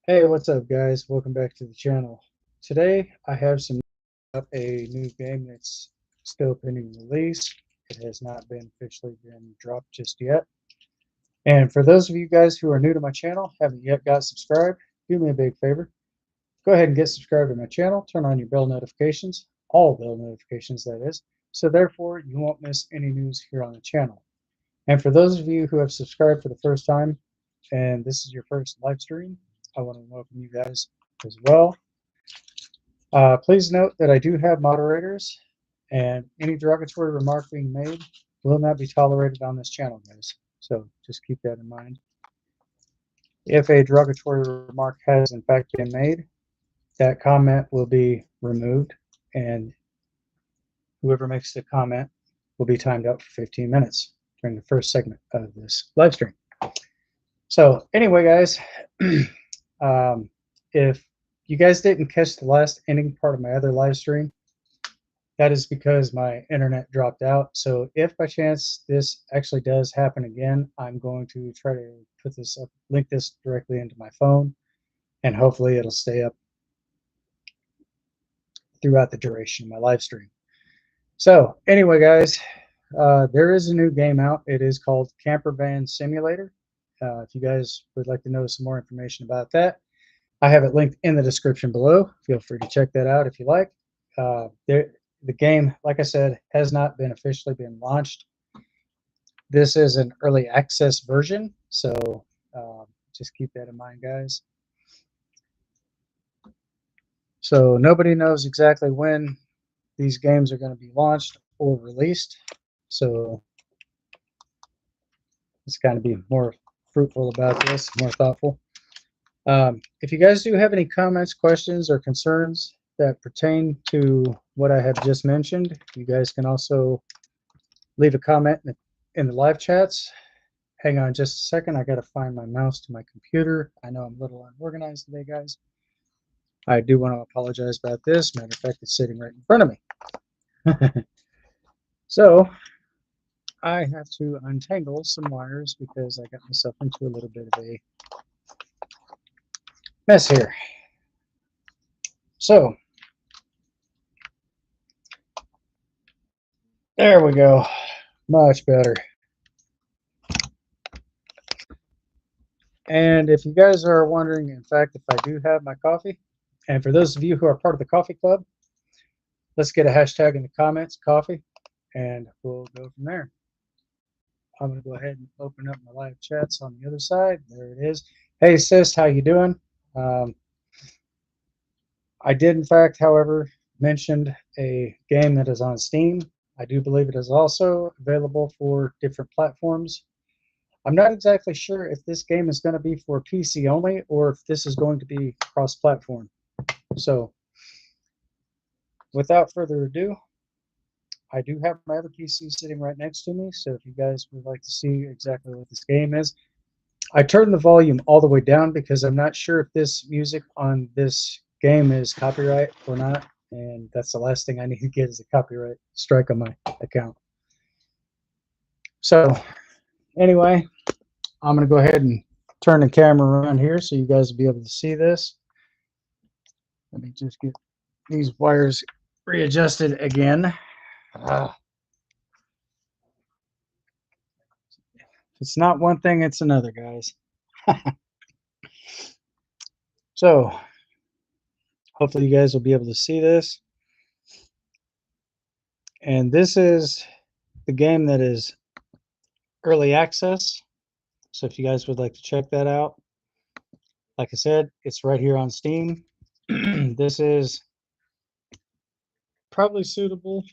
Hey, what's up, guys? Welcome back to the channel. Today, I have a new game that's still pending release. It has not been officially been dropped just yet. And for those of you guys who are new to my channel, haven't yet got subscribed, do me a big favor. Go ahead and get subscribed to my channel. Turn on your bell notifications, all bell notifications, that is. So therefore, you won't miss any news here on the channel. And for those of you who have subscribed for the first time, and this is your first live stream, I want to welcome you guys as well. Please note that I do have moderators, and any derogatory remark being made will not be tolerated on this channel, guys. So just keep that in mind. If a derogatory remark has in fact been made, that comment will be removed, and whoever makes the comment will be timed out for 15 minutes during the first segment of this live stream. So anyway, guys, if you guys didn't catch the last ending part of my other live stream, that is because my internet dropped out. So if by chance this actually does happen again, I'm going to try to put this up, link this directly into my phone, and hopefully it'll stay up throughout the duration of my live stream. So anyway, guys, there is a new game out. It is called Campervan Simulator. If you guys would like to know some more information about that, I have it linked in the description below. Feel free to check that out if you like. The game, like I said, has not been officially been launched. This is an early access version, so just keep that in mind, guys. So nobody knows exactly when these games are going to be launched or released. So it's going to be more fruitful about this, more thoughtful. If you guys do have any comments, questions, or concerns that pertain to what I have just mentioned, you guys can also leave a comment in the live chats. Hang on just a second. I got to find my mouse to my computer. I know I'm a little unorganized today, guys. I do want to apologize about this. Matter of fact, it's sitting right in front of me. So I have to untangle some wires because I got myself into a little bit of a mess here. So there we go. Much better. And if you guys are wondering, in fact, if I do have my coffee, and for those of you who are part of the coffee club, let's get a hashtag in the comments, coffee, and we'll go from there. I'm going to go ahead and open up my live chats on the other side. There it is. Hey, sis, how you doing? I did, in fact, however, mentioned a game that is on Steam. I do believe it is also available for different platforms. I'm not exactly sure if this game is going to be for PC only or if this is going to be cross-platform. So, without further ado, I do have my other PC sitting right next to me, so if you guys would like to see exactly what this game is, I turned the volume all the way down because I'm not sure if this music on this game is copyright or not, and that's the last thing I need to get is a copyright strike on my account. So anyway, I'm going to go ahead and turn the camera around here so you guys will be able to see this. Let me just get these wires readjusted again. It's not one thing, it's another, guys. So hopefully you guys will be able to see this. And this is the game that is early access. So if you guys would like to check that out, like I said, it's right here on Steam. This is probably suitable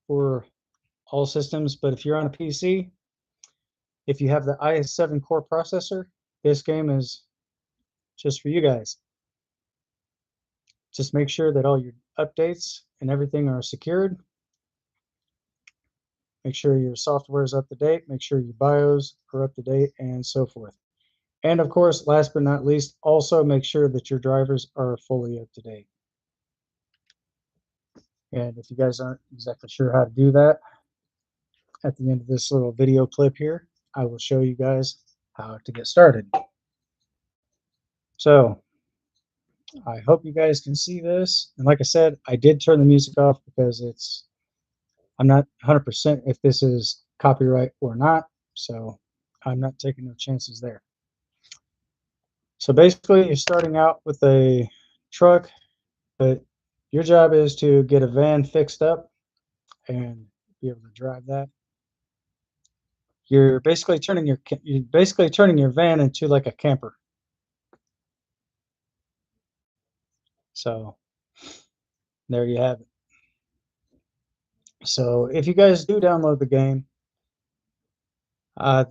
for all systems, but if you're on a PC, if you have the i7 core processor, this game is just for you guys. Just make sure that all your updates and everything are secured. Make sure your software is up to date. Make sure your BIOS are up to date and so forth. And of course, last but not least, also make sure that your drivers are fully up to date. And if you guys aren't exactly sure how to do that, at the end of this little video clip here, I will show you guys how to get started. So I hope you guys can see this. And like I said, I did turn the music off because I'm not 100% if this is copyright or not. So I'm not taking no chances there. So basically, you're starting out with a truck, but your job is to get a van fixed up and be able to drive that. You're basically turning your van into like a camper. So there you have it. So if you guys do download the game,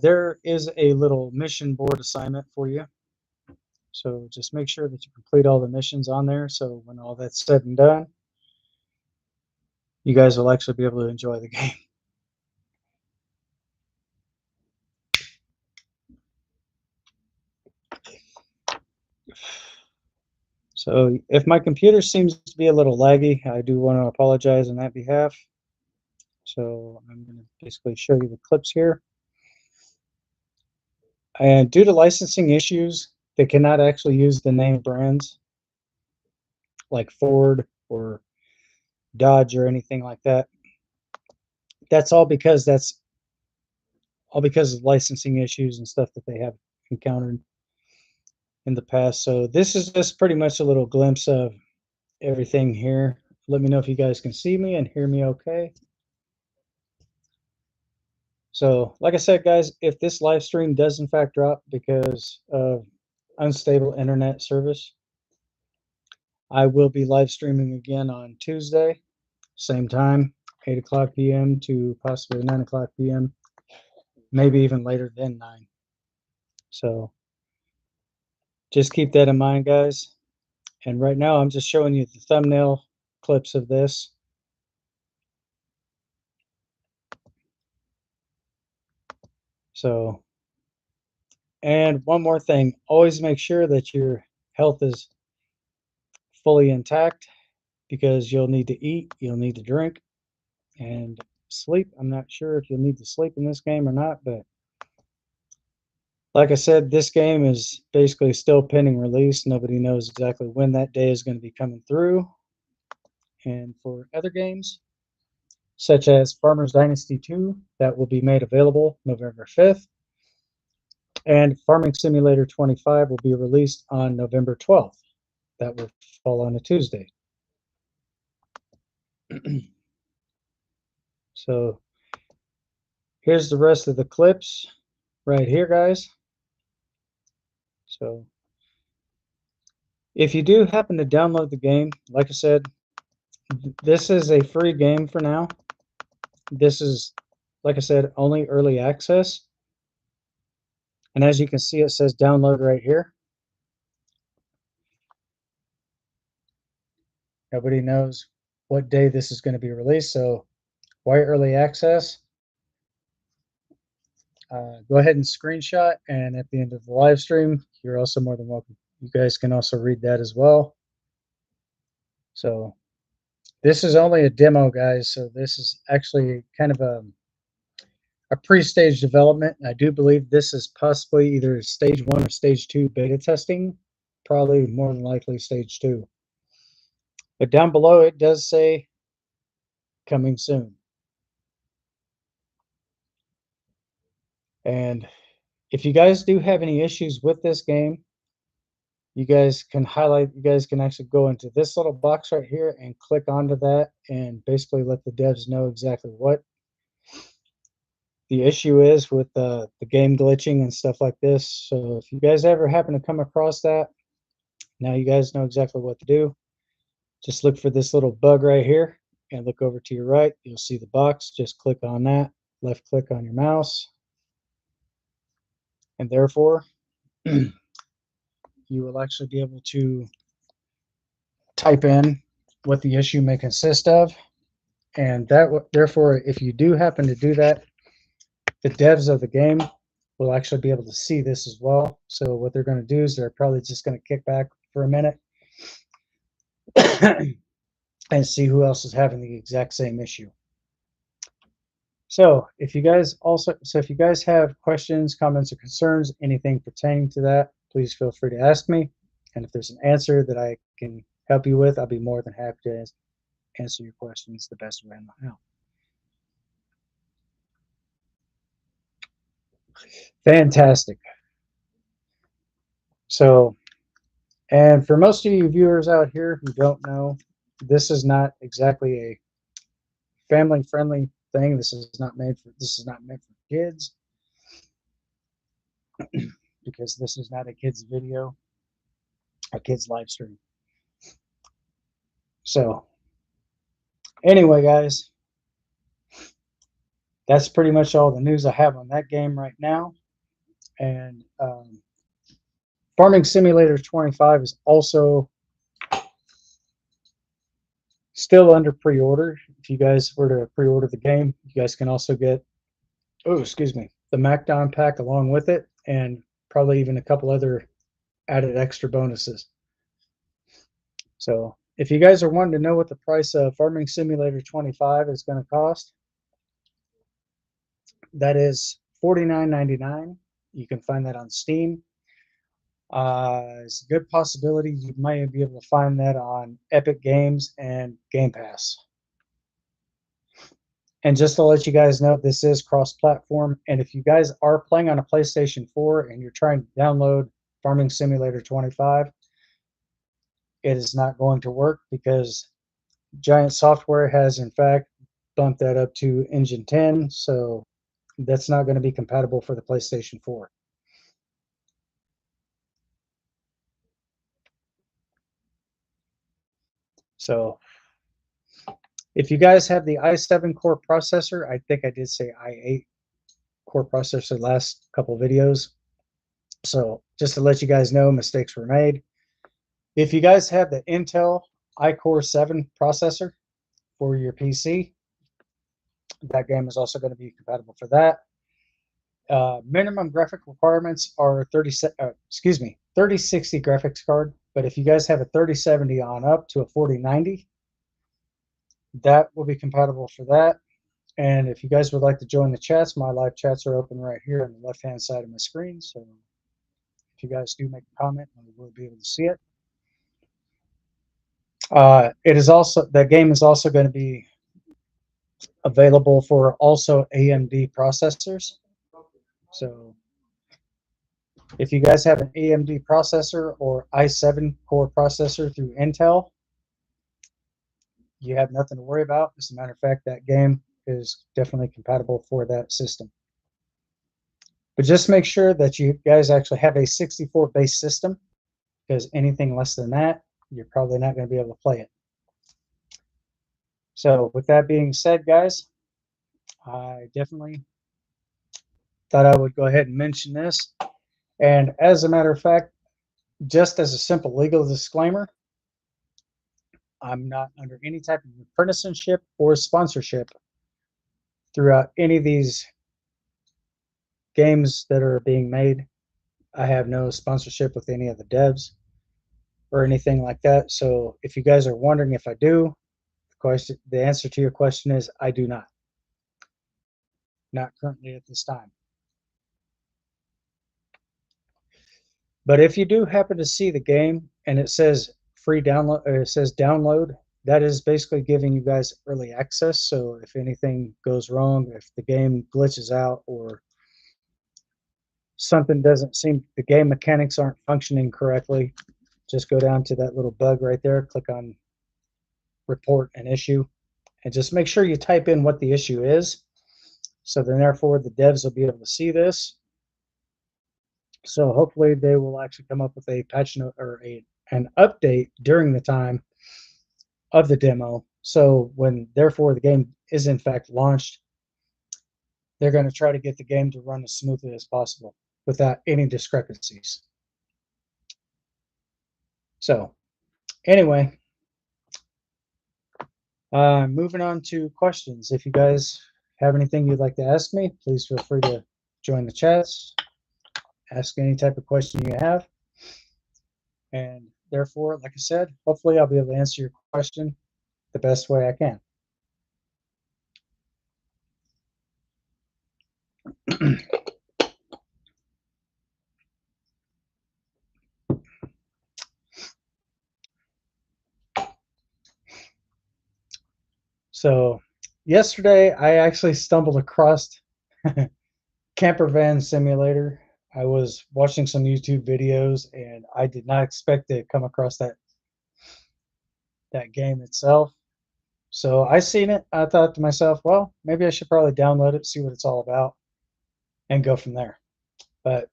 there is a little mission board assignment for you. So just make sure that you complete all the missions on there. So when all that's said and done, you guys will actually be able to enjoy the game. So if my computer seems to be a little laggy, I do want to apologize on that behalf. So I'm going to basically show you the clips here. And due to licensing issues, they cannot actually use the name brands like Ford or Dodge or anything like that. That's all because of licensing issues and stuff that they have encountered in the past. So this is just pretty much a little glimpse of everything here. Let me know if you guys can see me and hear me okay. So like I said, guys, if this live stream does in fact drop because of unstable internet service, I will be live streaming again on Tuesday, same time, 8 o'clock p.m. to possibly 9 o'clock p.m., maybe even later than 9. So just keep that in mind, guys. And right now I'm just showing you the thumbnail clips of this. So, and one more thing, always make sure that your health is fully intact because you'll need to eat, you'll need to drink, and sleep. I'm not sure if you'll need to sleep in this game or not, but like I said, this game is basically still pending release. Nobody knows exactly when that day is going to be coming through. And for other games, such as Farmers Dynasty 2, that will be made available November 5th. And Farming Simulator 25 will be released on November 12th. That will fall on a Tuesday. So here's the rest of the clips right here, guys. So if you do happen to download the game, like I said, this is a free game for now. This is, like I said, only early access. And as you can see, it says download right here. Nobody knows what day this is going to be released. So why early access? Go ahead and screenshot. And at the end of the live stream, you're also more than welcome. You guys can also read that as well. So this is only a demo, guys. So this is actually kind of a pre-stage development. I do believe this is possibly either stage 1 or stage 2 beta testing, probably more than likely stage 2. But down below it does say coming soon. And if you guys do have any issues with this game, you guys can actually go into this little box right here and click onto that and basically let the devs know exactly what the issue is with the game glitching and stuff like this. So if you guys ever happen to come across that, now you guys know exactly what to do. Just look for this little bug right here and look over to your right. You'll see the box. Just click on that, left click on your mouse, and therefore you will actually be able to type in what the issue may consist of. And therefore, if you do happen to do that, the devs of the game will actually be able to see this as well. So what they're going to do is they're probably just going to kick back for a minute and see who else is having the exact same issue. So if you guys have questions, comments, or concerns, anything pertaining to that, please feel free to ask me. And if there's an answer that I can help you with, I'll be more than happy to answer your questions the best way I know how. Fantastic. So, and for most of you viewers out here who don't know, this is not exactly a family-friendly thing. This is not meant for kids, because this is not a kids video, a kids live stream. So, anyway, guys, that's pretty much all the news I have on that game right now. And Farming Simulator 25 is also still under pre-order. If you guys were to pre-order the game, you guys can also get, the Macdon pack along with it, and probably even a couple other added extra bonuses. So if you guys are wanting to know what the price of Farming Simulator 25 is going to cost, that is $49.99. You can find that on Steam. It's a good possibility you might be able to find that on Epic Games and Game Pass. And just to let you guys know, this is cross-platform. And if you guys are playing on a PlayStation 4 and you're trying to download Farming Simulator 25, it is not going to work because Giant Software has, in fact, bumped that up to Engine 10. So that's not going to be compatible for the PlayStation 4. So if you guys have the i7 core processor, I think I did say i8 core processor last couple videos. So just to let you guys know, mistakes were made. If you guys have the Intel iCore 7 processor for your PC, that game is also going to be compatible for that. Minimum graphic requirements are 3060 graphics card. But if you guys have a 3070 on up to a 4090, that will be compatible for that. And if you guys would like to join the chats, my live chats are open right here on the left-hand side of my screen. So if you guys do make a comment, we will be able to see it. That game is also going to be available for also AMD processors. So if you guys have an AMD processor or i7 core processor through Intel, you have nothing to worry about. As a matter of fact, that game is definitely compatible for that system. But just make sure that you guys actually have a 64 base system, because anything less than that, you're probably not going to be able to play it. So with that being said, guys, I definitely thought I would go ahead and mention this. And as a matter of fact, just as a simple legal disclaimer, I'm not under any type of apprenticeship or sponsorship throughout any of these games that are being made. I have no sponsorship with any of the devs or anything like that. So if you guys are wondering if I do, the answer to your question is I do not. Not currently at this time. But if you do happen to see the game and it says free download, or it says download, that is basically giving you guys early access. So if anything goes wrong, if the game glitches out or something doesn't seem, the game mechanics aren't functioning correctly, just go down to that little bug right there, click on report an issue, and just make sure you type in what the issue is. So then therefore the devs will be able to see this. So hopefully they will actually come up with a patch note or an update during the time of the demo. So when therefore the game is in fact launched, they're going to try to get the game to run as smoothly as possible without any discrepancies. So anyway, moving on to questions. If you guys have anything you'd like to ask me, please feel free to join the chats, ask any type of question you have. And therefore, like I said, hopefully I'll be able to answer your question the best way I can. So yesterday I actually stumbled across Campervan Simulator. I was watching some YouTube videos and I did not expect to come across that game itself. So I seen it. I thought to myself, well, maybe I should probably download it, see what it's all about, and go from there. But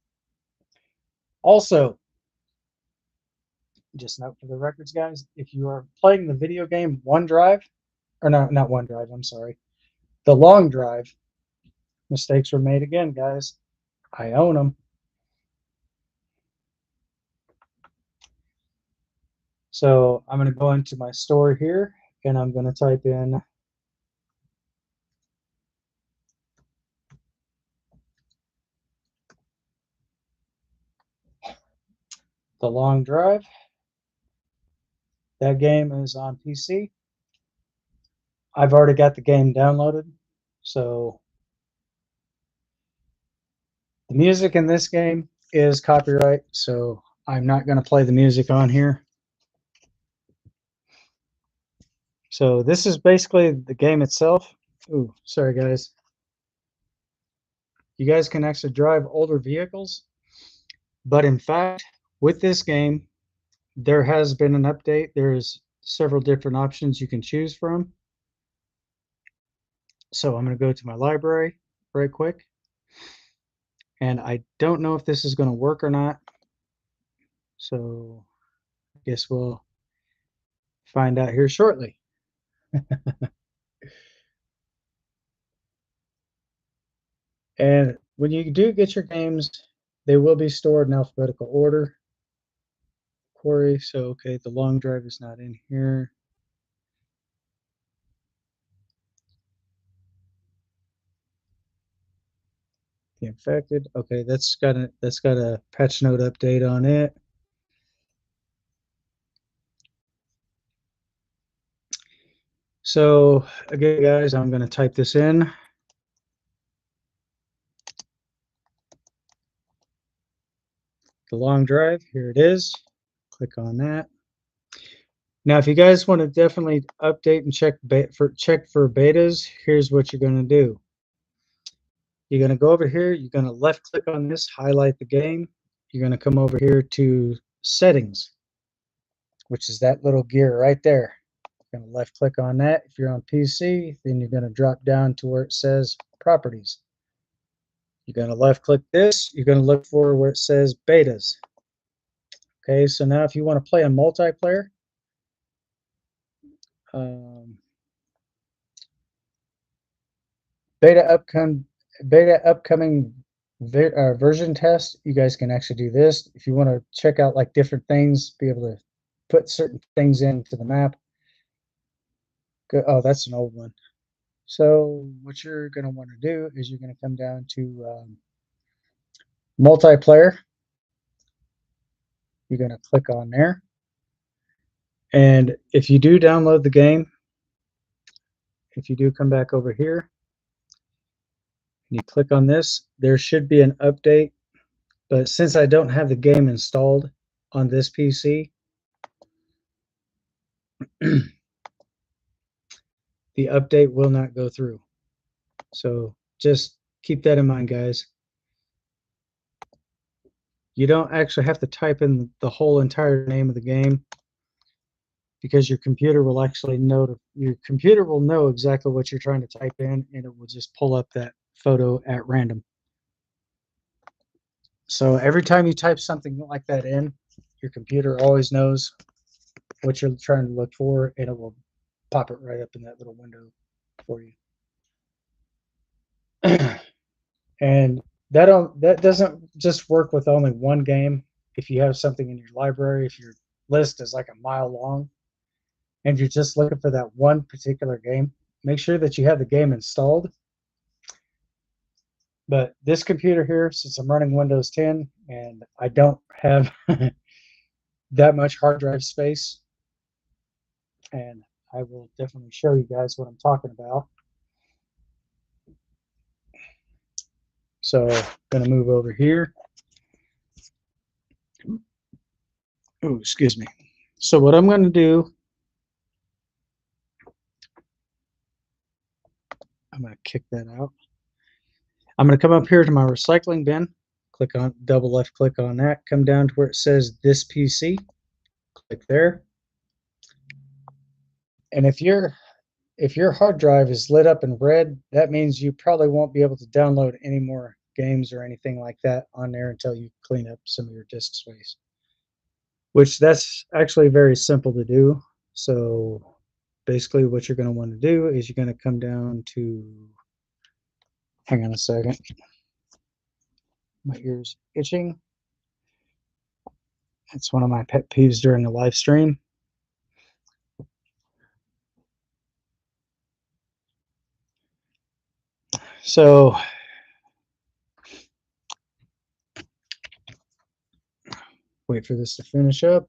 also, just note for the records, guys, if you are playing the video game OneDrive, or no, not OneDrive, I'm sorry, the long drive, mistakes were made again, guys. I own them. So I'm going to go into my store here and I'm going to type in the long drive. That game is on PC. I've already got the game downloaded. So the music in this game is copyright, so I'm not going to play the music on here. So this is basically the game itself. Ooh, sorry guys. You guys can actually drive older vehicles, but in fact, with this game, there has been an update. There's several different options you can choose from. So I'm going to go to my library right quick. And I don't know if this is going to work or not. So I guess we'll find out here shortly. And when you do get your games, they will be stored in alphabetical order. Quarry, so okay, the long drive is not in here. The infected, okay, that's got a patch note update on it. So again, guys, I'm going to type this in. The long drive, here it is. Click on that. Now, if you guys want to definitely update and check for betas, here's what you're going to do. You're going to go over here. You're going to left click on this, highlight the game. You're going to come over here to settings, which is that little gear right there. You're going to left click on that. If you're on PC, then you're going to drop down to where it says properties. You're going to left click this. You're going to look for where it says betas. Okay, so now if you want to play a multiplayer, beta upcoming version test, you guys can actually do this. If you want to check out like different things, be able to put certain things into the map. Oh, that's an old one. So what you're going to want to do is you're going to come down to multiplayer. You're going to click on there. And if you do download the game, if you do come back over here, and you click on this, there should be an update. But since I don't have the game installed on this PC, the update will not go through. So just keep that in mind, guys. You don't actually have to type in the whole entire name of the game, because your computer will actually know exactly what you're trying to type in, and it will just pull up that photo at random. So every time you type something like that in, your computer always knows what you're trying to look for, and it will pop it right up in that little window for you. And that doesn't just work with only one game. If you have something in your library, if your list is like a mile long and you're just looking for that one particular game, make sure that you have the game installed. But this computer here, since I'm running Windows 10 and I don't have that much hard drive space, and I will definitely show you guys what I'm talking about. So I'm going to move over here. Oh, excuse me. So what I'm going to do I'm going to kick that out. I'm going to come up here to my recycling bin, click on, double left click on that, come down to where it says this PC, click there. And if your hard drive is lit up in red, that means you probably won't be able to download any more games or anything like that on there until you clean up some of your disk space, which that's actually very simple to do. So basically what you're going to want to do is you're going to come down to, hang on a second, my ear's itching. That's one of my pet peeves during a live stream. So wait for this to finish up.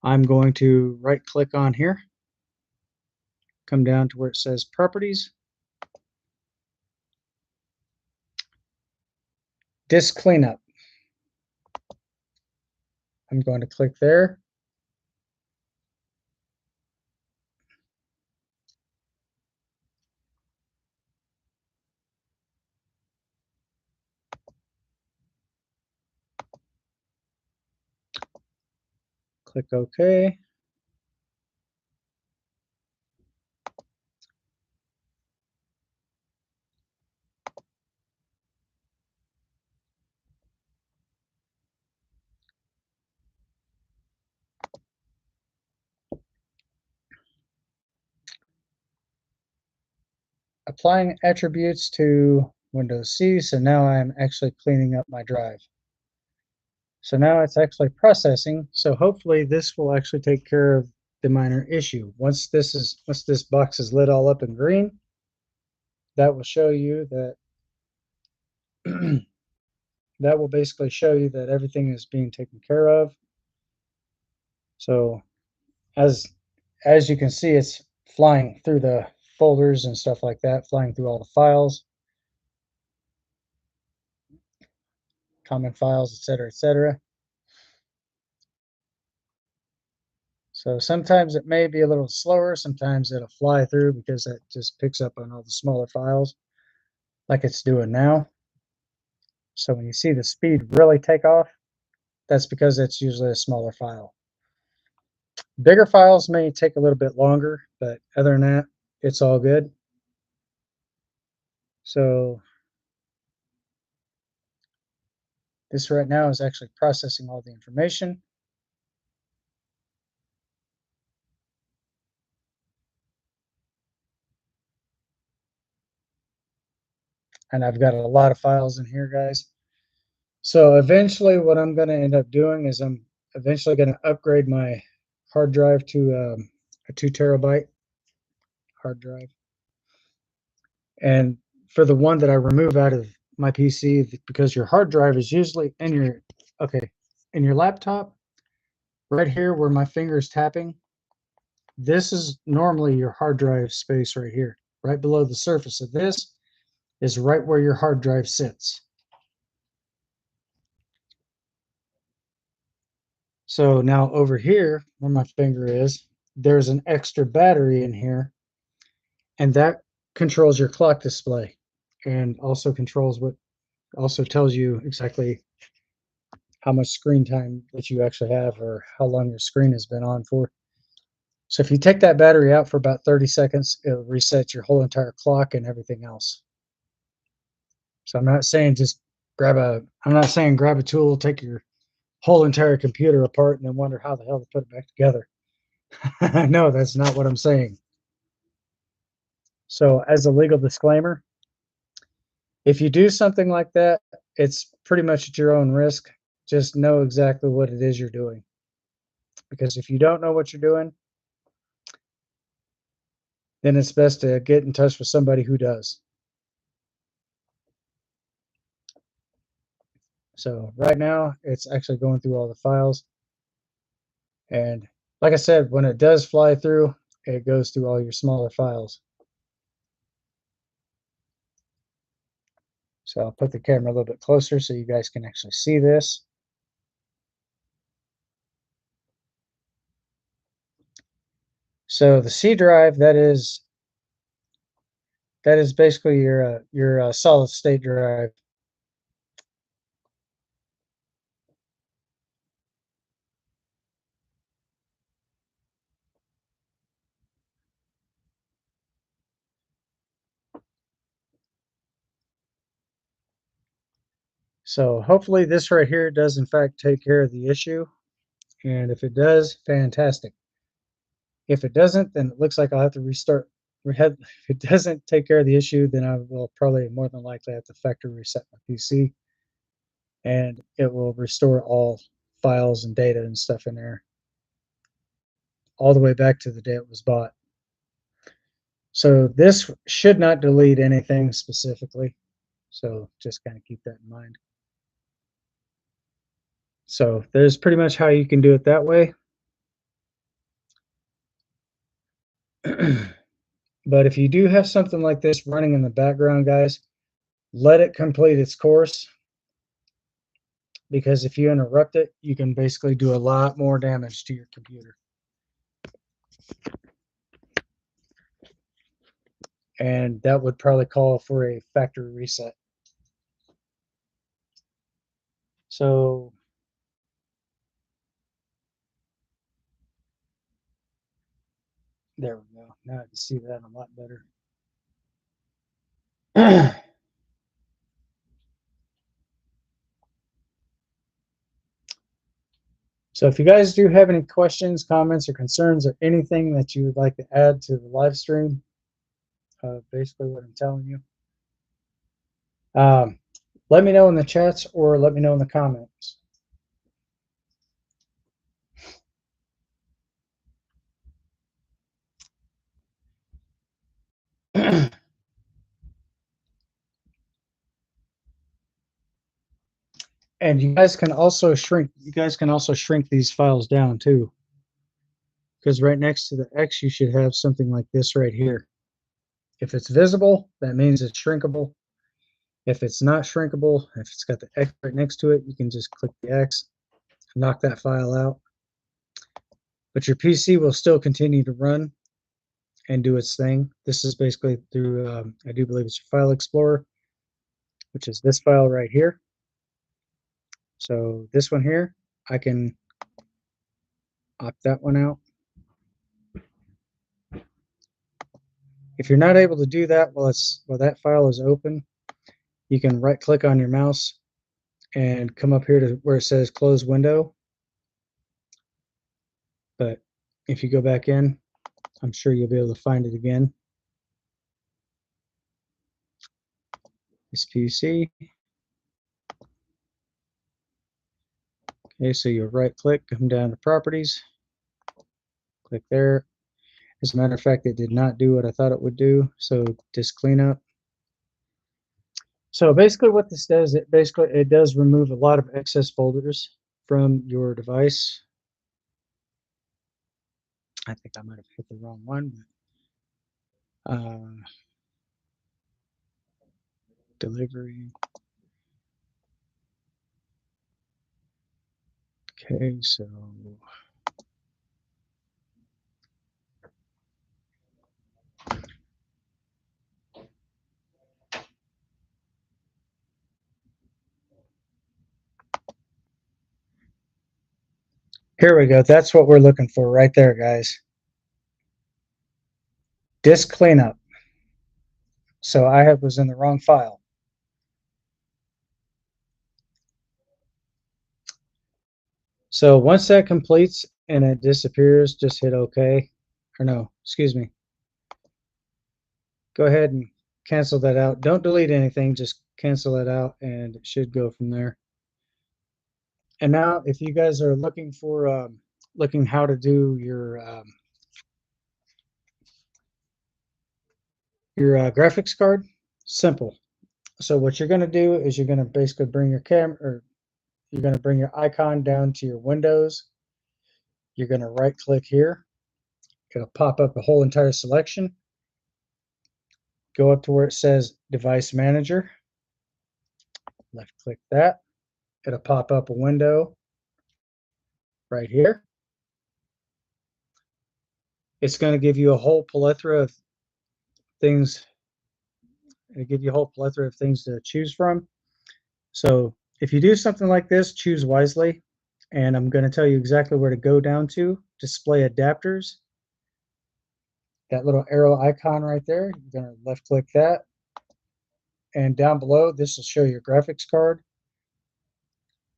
I'm going to right click on here, come down to where it says properties, disk cleanup. I'm going to click there. Click OK. Applying attributes to Windows C. So now I'm actually cleaning up my drive. So now it's actually processing. So hopefully this will actually take care of the minor issue. Once this box is lit all up in green, that will show you that that will basically show you that everything is being taken care of. So as you can see, it's flying through the folders and stuff like that, flying through all the files, common files, etc., etc. So sometimes it may be a little slower, sometimes it'll fly through because that just picks up on all the smaller files like it's doing now. So when you see the speed really take off, that's because it's usually a smaller file. Bigger files may take a little bit longer, but other than that, it's all good. So this right now is actually processing all the information. And I've got a lot of files in here, guys. So eventually what I'm going to end up doing is I'm eventually going to upgrade my hard drive to a 2 terabyte hard drive. And for the one that I remove out of my PC, because your hard drive is usually in your, okay, in your laptop, right here where my finger is tapping, this is normally your hard drive space right here. Right below the surface of this is right where your hard drive sits. So now over here where my finger is, there's an extra battery in here, and that controls your clock display and also controls what, also tells you exactly how much screen time that you actually have or how long your screen has been on for. So if you take that battery out for about 30 seconds, it'll reset your whole entire clock and everything else. So I'm not saying just I'm not saying grab a tool, take your whole entire computer apart and then wonder how the hell to put it back together. No, that's not what I'm saying. So as a legal disclaimer, if you do something like that, it's pretty much at your own risk. Just know exactly what it is you're doing. Because if you don't know what you're doing, then it's best to get in touch with somebody who does. So right now, it's actually going through all the files. And like I said, when it does fly through, it goes through all your smaller files. So I'll put the camera a little bit closer so you guys can actually see this. So the C drive, that is That is basically your solid state drive. So hopefully this right here does in fact take care of the issue. And if it does, fantastic. If it doesn't, then it looks like I'll have to restart. If it doesn't take care of the issue, then I will probably more than likely have to factory reset my PC, and it will restore all files and data and stuff in there all the way back to the day it was bought. So this should not delete anything specifically. So just kind of keep that in mind. So there's pretty much how you can do it that way. But if you do have something like this running in the background, guys, let it complete its course, because if you interrupt it, you can basically do a lot more damage to your computer. And that would probably call for a factory reset. So there we go. Now I can see that a lot better. So if you guys do have any questions, comments, or concerns, or anything that you would like to add to the live stream, basically what I'm telling you, let me know in the chats or let me know in the comments. And you guys can also shrink these files down too, because right next to the X you should have something like this right here. If it's visible, that means it's shrinkable. If it's not shrinkable, if it's got the X right next to it, you can just click the X, knock that file out. But your PC will still continue to run and do its thing. This is basically through, I do believe it's your File Explorer, which is this file right here. So this one here, I can opt that one out. If you're not able to do that while that file is open, you can right click on your mouse and come up here to where it says close window. But if you go back in, I'm sure you'll be able to find it again. This PC. Okay, so you'll right click, come down to properties, click there. As a matter of fact, it did not do what I thought it would do. So disk cleanup. So basically what this does, it does remove a lot of excess folders from your device. I think I might have hit the wrong one. Delivery. Okay, so here we go. That's what we're looking for right there, guys. Disk cleanup. So I was in the wrong file. So once that completes and it disappears, just hit OK. Or no, excuse me. Go ahead and cancel that out. Don't delete anything, just cancel it out and it should go from there. And now if you guys are looking for looking how to do your graphics card, simple. So what you're going to do is you're going to basically bring your camera, or you're going to bring your icon down to your Windows. You're going to right click here. It'll pop up a whole entire selection. Go up to where it says Device Manager. Left click that. It'll pop up a window right here. It's going to give you a whole plethora of things It'll give you a whole plethora of things to choose from. So if you do something like this, choose wisely. And I'm going to tell you exactly where to go down to. Display adapters. That little arrow icon right there, you're going to left click that. And down below, this will show your graphics card.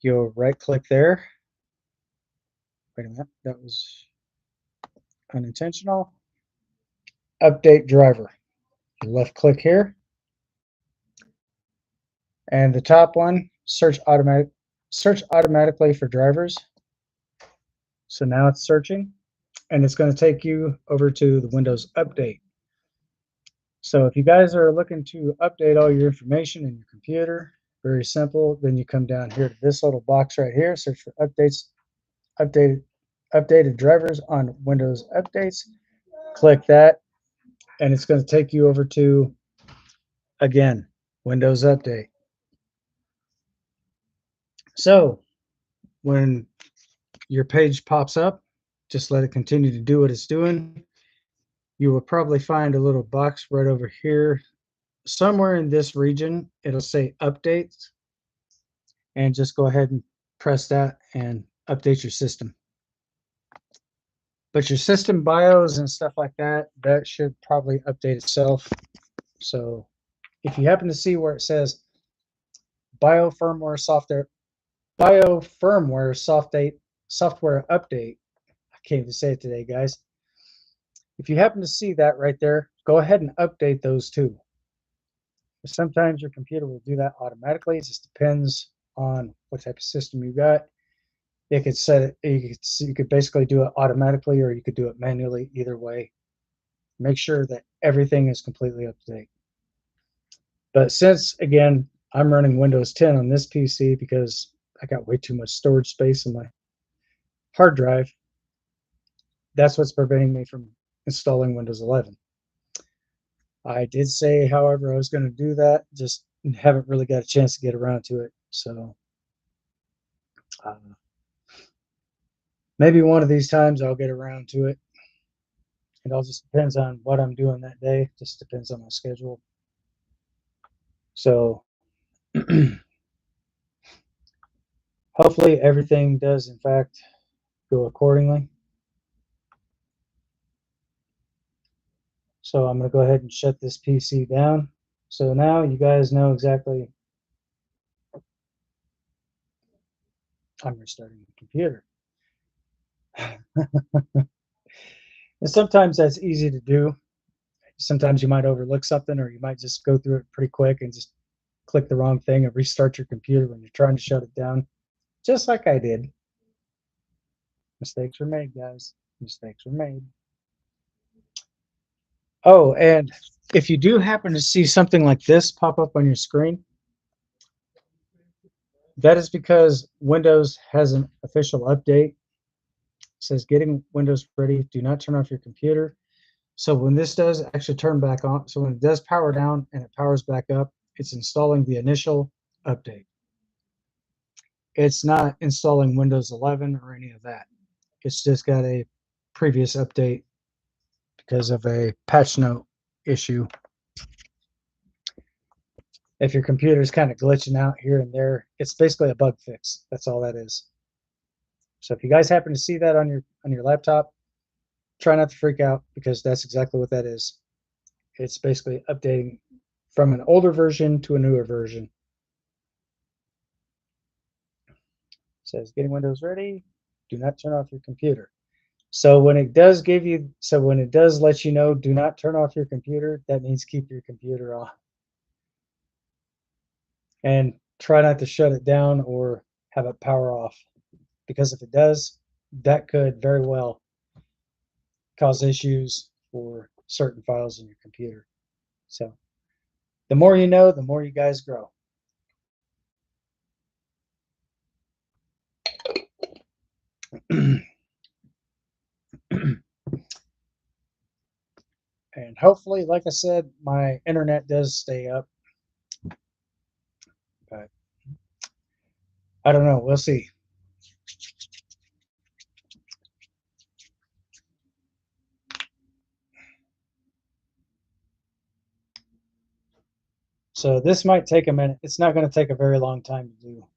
You'll right click there. Wait a minute, that was unintentional. Update driver. You left click here. And the top one, search automatically for drivers. So now it's searching, and it's going to take you over to the Windows Update. So if you guys are looking to update all your information in your computer, very simple. Then you come down here to this little box right here, search for updated drivers on Windows Updates. Click that, and it's going to take you over to, again, Windows Update. So when your page pops up, just let it continue to do what it's doing. You will probably find a little box right over here. Somewhere in this region, it'll say updates. And just go ahead and press that and update your system. But your system BIOS and stuff like that, that should probably update itself. So if you happen to see where it says biofirmware software update, I can't even say it today, guys. If you happen to see that right there, go ahead and update those two. Sometimes your computer will do that automatically. It just depends on what type of system you got. You could set it, you could basically do it automatically, or you could do it manually. Either way, make sure that everything is completely up to date. But since, again, I'm running Windows 10 on this PC because I got way too much storage space in my hard drive, that's what's preventing me from installing Windows 11. I did say, however, I was going to do that, just haven't really got a chance to get around to it. So maybe one of these times I'll get around to it. It all just depends on what I'm doing that day. Just depends on my schedule. So hopefully everything does, in fact, go accordingly. So I'm going to go ahead and shut this PC down. So now you guys know exactly. I'm restarting the computer. And sometimes that's easy to do. Sometimes you might overlook something, or you might just go through it pretty quick and just click the wrong thing and restart your computer when you're trying to shut it down, just like I did. Mistakes were made, guys. Mistakes were made. Oh, and if you do happen to see something like this pop up on your screen, that is because Windows has an official update. It says getting Windows ready. Do not turn off your computer. So when this does actually turn back on, so when it does power down and it powers back up, it's installing the initial update. It's not installing Windows 11 or any of that. It's just got a previous update because of a patch note issue. If your computer is kind of glitching out here and there, it's basically a bug fix. That's all that is. So if you guys happen to see that on your laptop, try not to freak out, because that's exactly what that is. It's basically updating from an older version to a newer version. It says getting Windows ready. Do not turn off your computer. So when it does let you know, do not turn off your computer, that means keep your computer on. And try not to shut it down or have it power off, because if it does, that could very well cause issues for certain files in your computer. So the more you know, the more you guys grow. And hopefully, like I said, my internet does stay up. But I don't know. We'll see. So this might take a minute. It's not going to take a very long time to do.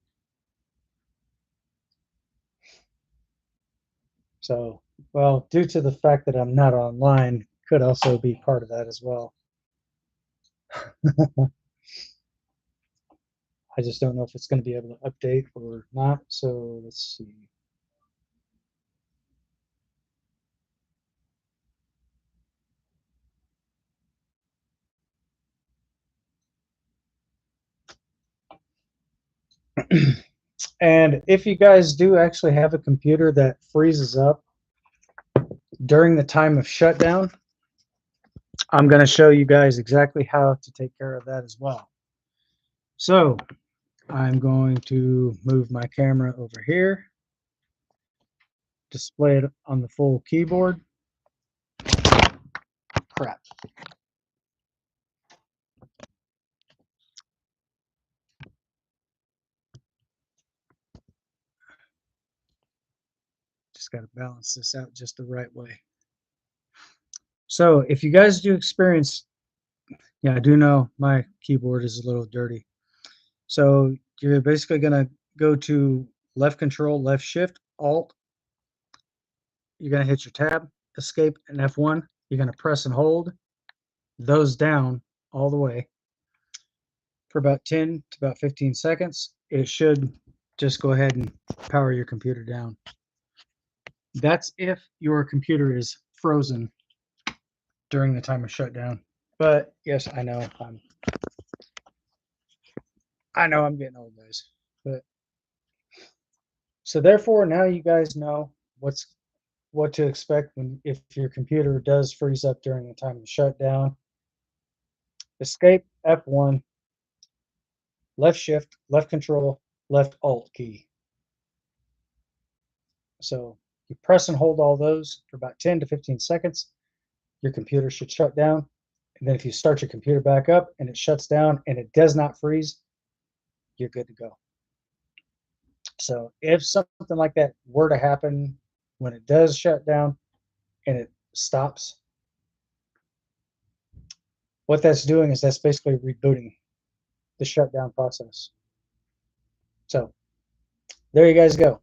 So, well, due to the fact that I'm not online, could also be part of that as well. I just don't know if it's going to be able to update or not. So let's see. And if you guys do actually have a computer that freezes up during the time of shutdown, I'm going to show you guys exactly how to take care of that as well. So I'm going to move my camera over here, display it on the full keyboard. Crap. Just got to balance this out just the right way. So if you guys do experience, yeah, I do know my keyboard is a little dirty. So you're basically going to go to left control, left shift, alt. You're going to hit your tab, escape, and F1. You're going to press and hold those down all the way for about 10 to about 15 seconds. It should just go ahead and power your computer down. That's if your computer is frozen during the time of shutdown. But yes, I know I'm getting old, guys. But so therefore now you guys know what to expect when if your computer does freeze up during the time of shutdown. Escape F1, left shift, left control, left alt key. So you press and hold all those for about 10 to 15 seconds. Your computer should shut down. And then if you start your computer back up and it shuts down and it does not freeze, you're good to go. So if something like that were to happen when it does shut down and it stops, what that's doing is that's basically rebooting the shutdown process. So there you guys go.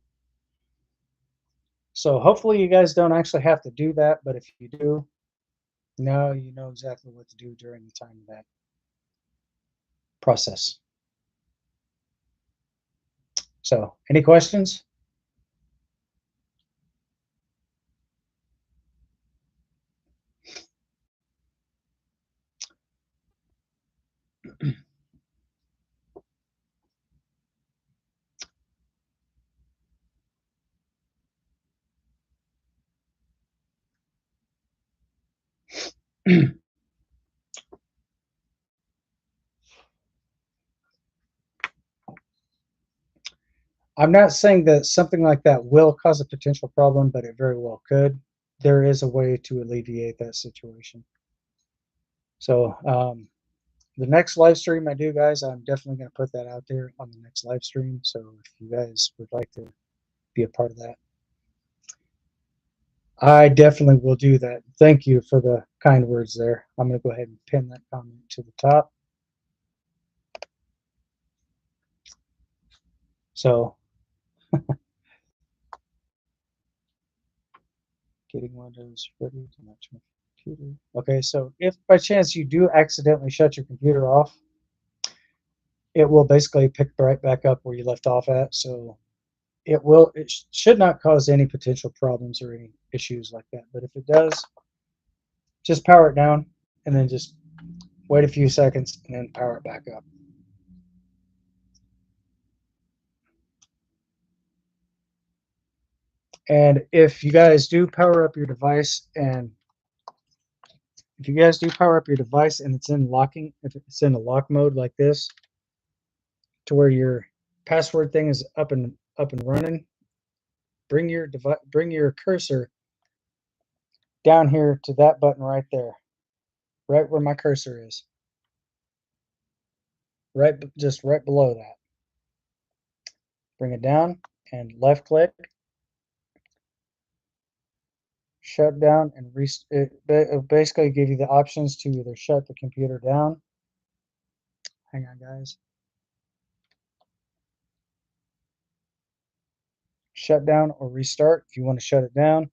So hopefully you guys don't actually have to do that, but if you do, now you know exactly what to do during the time of that process. So any questions? I'm not saying that something like that will cause a potential problem, but it very well could. There is a way to alleviate that situation. So the next live stream I do, guys, I'm definitely going to put that out there on the next live stream. So if you guys would like to be a part of that, I definitely will do that. Thank you for the kind words there. I'm going to go ahead and pin that comment to the top. So getting Windows ready to match my computer. Okay, so if by chance you do accidentally shut your computer off, it will basically pick right back up where you left off at. So it should not cause any potential problems or any issues like that. But if it does, just power it down and then just wait a few seconds and then power it back up. And if you guys do power up your device and if you guys do power up your device and it's in locking, if it's in a lock mode like this, to where your password thing is up and running, bring your cursor down here to that button right there, right where my cursor is, just right below that. Bring it down and left click, shut down, and it'll basically give you the options to either shut the computer down. Hang on, guys. Shut down or restart if you want to shut it down.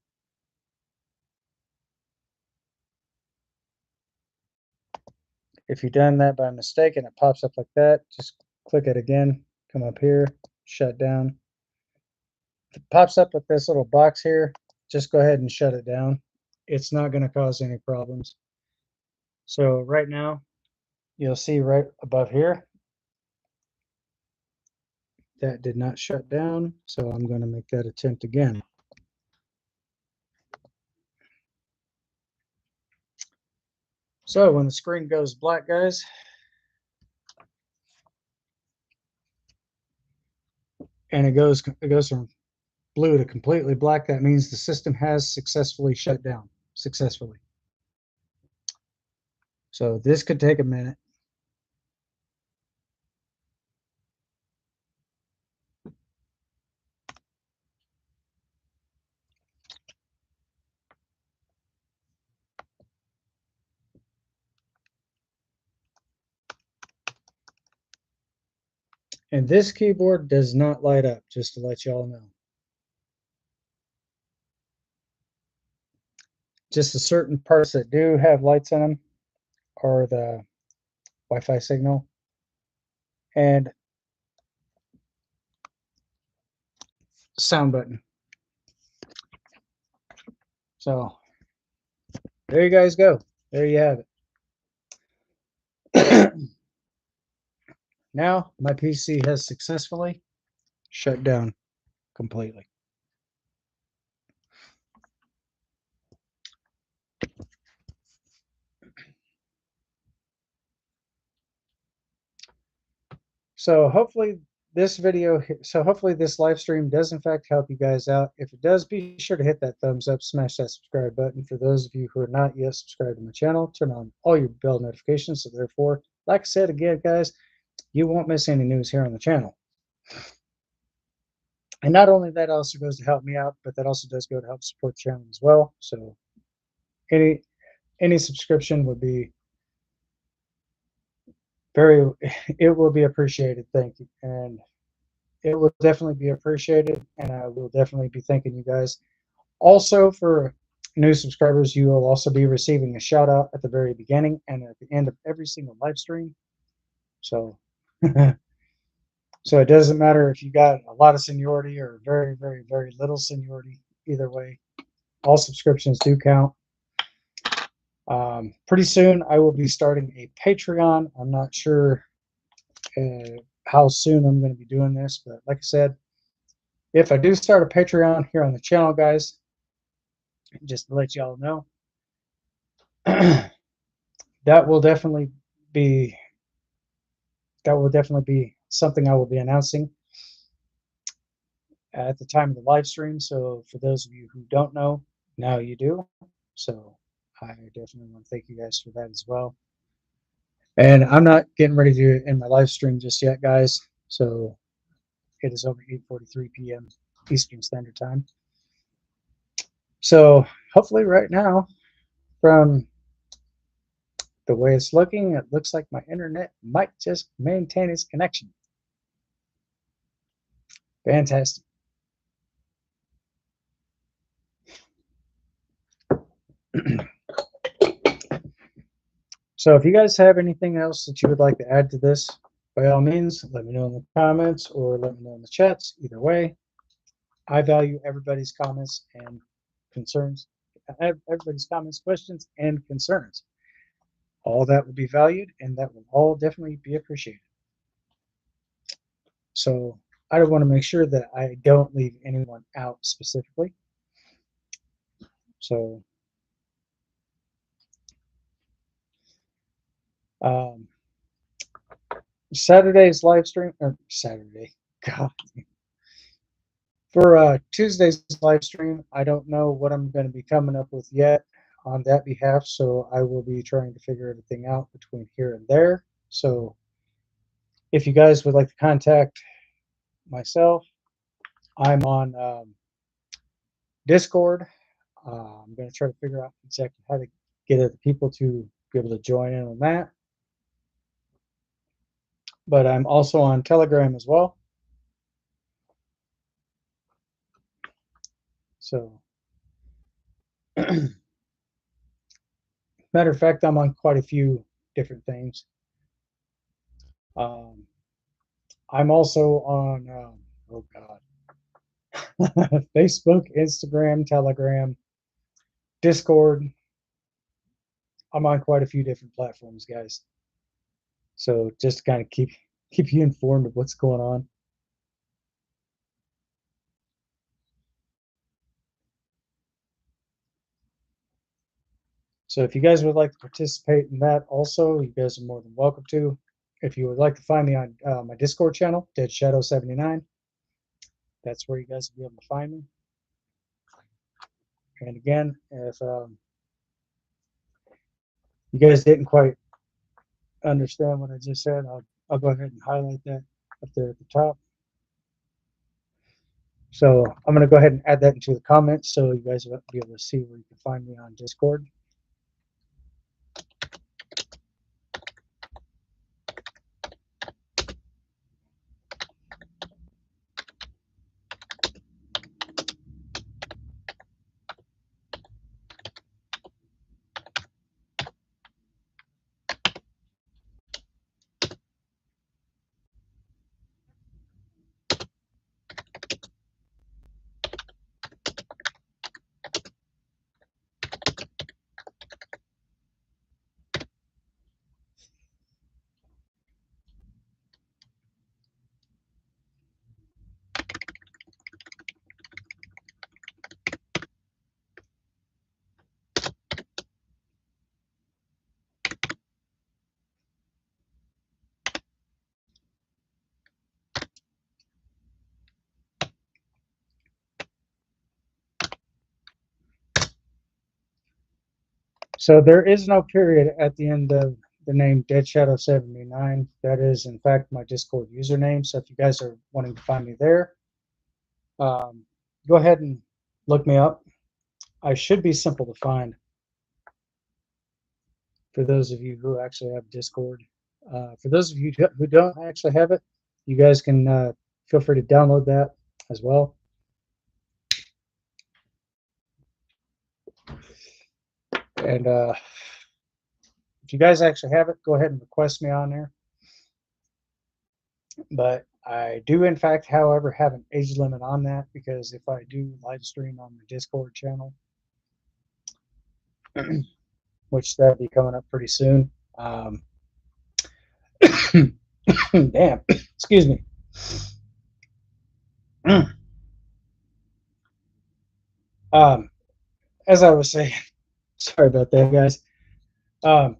If you've done that by mistake and it pops up like that, just click it again, come up here, shut down. If it pops up with this little box here, just go ahead and shut it down. It's not going to cause any problems. So right now, you'll see right above here, that did not shut down. So I'm going to make that attempt again. So when the screen goes black, guys, and it goes from blue to completely black, that means the system has successfully shut down successfully. So this could take a minute. And this keyboard does not light up, just to let you all know. Just the certain parts that do have lights in them are the Wi-Fi signal and sound button. So there you guys go. There you have it. Now my PC has successfully shut down completely. So hopefully this live stream does in fact help you guys out. If it does, be sure to hit that thumbs up, smash that subscribe button. For those of you who are not yet subscribed to my channel, turn on all your bell notifications. So therefore, like I said again, guys, you won't miss any news here on the channel. And not only that also goes to help me out, but that also does go to help support the channel as well. So any subscription would be it will be appreciated. Thank you. And it will definitely be appreciated. And I will definitely be thanking you guys. Also, for new subscribers, you will also be receiving a shout out at the very beginning and at the end of every single live stream. So, so it doesn't matter if you got a lot of seniority or very, very, very little seniority. Either way, all subscriptions do count. Pretty soon, I will be starting a Patreon. I'm not sure how soon I'm going to be doing this, but like I said, if I do start a Patreon here on the channel, guys, just to let y'all know, that will definitely be something I will be announcing at the time of the live stream. So for those of you who don't know, now you do. So I definitely want to thank you guys for that as well. And I'm not getting ready to end my live stream just yet, guys. So it is over 8:43 p.m. Eastern Standard Time. So hopefully right now, from the way it's looking, it looks like my internet might just maintain its connection. Fantastic. So if you guys have anything else that you would like to add to this, by all means, let me know in the comments or let me know in the chats. Either way, I value everybody's comments and concerns, everybody's comments, questions, and concerns. All that will be valued, and that will all definitely be appreciated. So I want to make sure that I don't leave anyone out specifically. So Saturday's live stream, or Saturday, God. For Tuesday's live stream, I don't know what I'm going to be coming up with yet on that behalf, so I will be trying to figure everything out between here and there. So if you guys would like to contact myself, I'm on Discord. I'm going to try to figure out exactly how to get other people to be able to join in on that. but I'm also on Telegram as well. So, matter of fact, I'm on quite a few different things. Um, I'm also on, oh God, Facebook, Instagram, Telegram, Discord. I'm on quite a few different platforms, guys. So just to kind of keep you informed of what's going on. So if you guys would like to participate in that also, you guys are more than welcome to. If you would like to find me on my Discord channel, Dead Shadow 79, that's where you guys will be able to find me. And again, if you guys didn't quite understand what I just said, I'll go ahead and highlight that up there at the top. So I'm going to go ahead and add that into the comments so you guys will be able to see where you can find me on Discord. So there is no period at the end of the name Dead Shadow 79. That is, in fact, my Discord username. So if you guys are wanting to find me there, go ahead and look me up. I should be simple to find for those of you who actually have Discord. For those of you who don't actually have it, you guys can feel free to download that as well. And if you guys actually have it, go ahead and request me on there. But I do, in fact, however, have an age limit on that because if I do live stream on the Discord channel, which that'll be coming up pretty soon. Damn, excuse me. As I was saying, sorry about that, guys.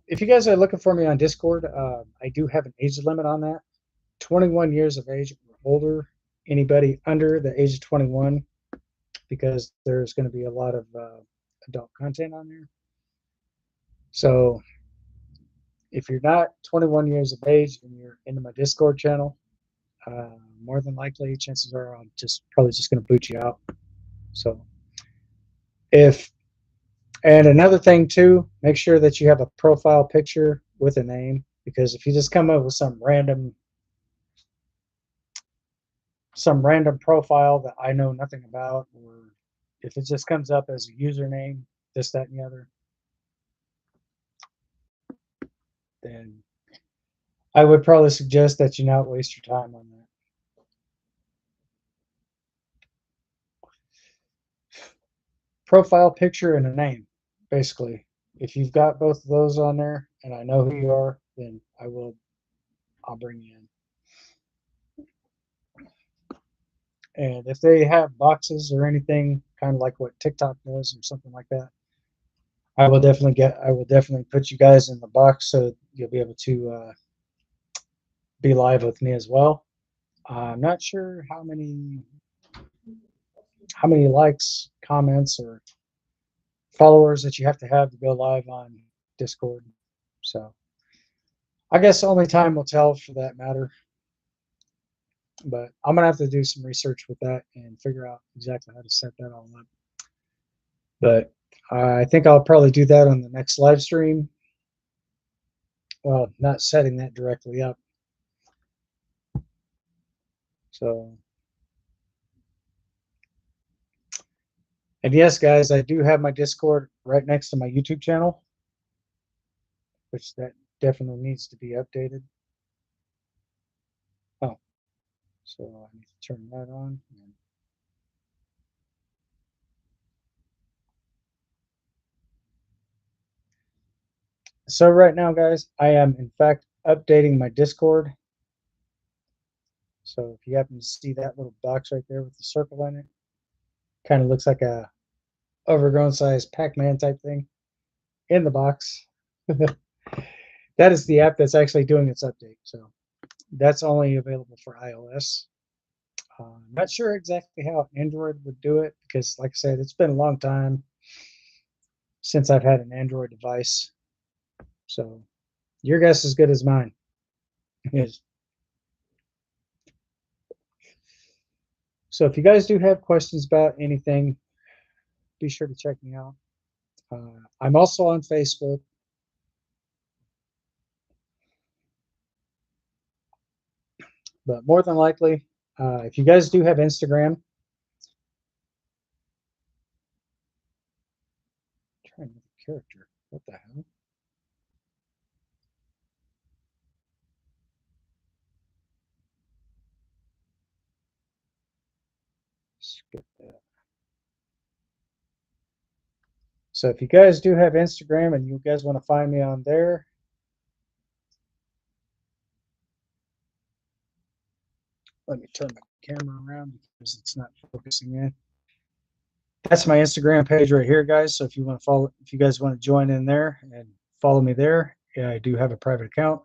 If you guys are looking for me on Discord, I do have an age limit on that. 21 years of age or older. Anybody under the age of 21, because there's going to be a lot of adult content on there. So if you're not 21 years of age and you're into my Discord channel, more than likely, chances are I'm probably just going to boot you out. So and another thing too, make sure that you have a profile picture with a name, because if you just come up with some random profile that I know nothing about, or if it just comes up as a username, this, that, and the other, then I would probably suggest that you not waste your time on that. Profile picture and a name, basically. If you've got both of those on there and I know who you are, then I'll bring you in. And if they have boxes or anything, kind of like what TikTok does or something like that, I will definitely put you guys in the box so you'll be able to be live with me as well. I'm not sure how many likes, comments, or followers that you have to go live on Discord. So I guess only time will tell for that matter. But I'm gonna have to do some research with that and figure out exactly how to set that all up. But I think I'll probably do that on the next live stream. Well, not setting that directly up, So, and yes, guys, I do have my Discord right next to my YouTube channel, which that definitely needs to be updated. Oh, so I need to turn that on. So right now, guys, I am in fact updating my Discord. So if you happen to see that little box right there with the circle in it, kind of looks like a overgrown size Pac-Man type thing in the box. That is the app that's actually doing its update. So that's only available for iOS. Not sure exactly how Android would do it because, like I said, it's been a long time since I've had an Android device. So your guess is as good as mine. Yes. So if you guys do have questions about anything, be sure to check me out. I'm also on Facebook. But more than likely, if you guys do have Instagram, try another character. What the hell? Skip that. So if you guys do have Instagram and you guys want to find me on there, let me turn my camera around because it's not focusing in. That's my Instagram page right here, guys. So if you want to follow, if you guys want to join in there and follow me there, yeah, I do have a private account.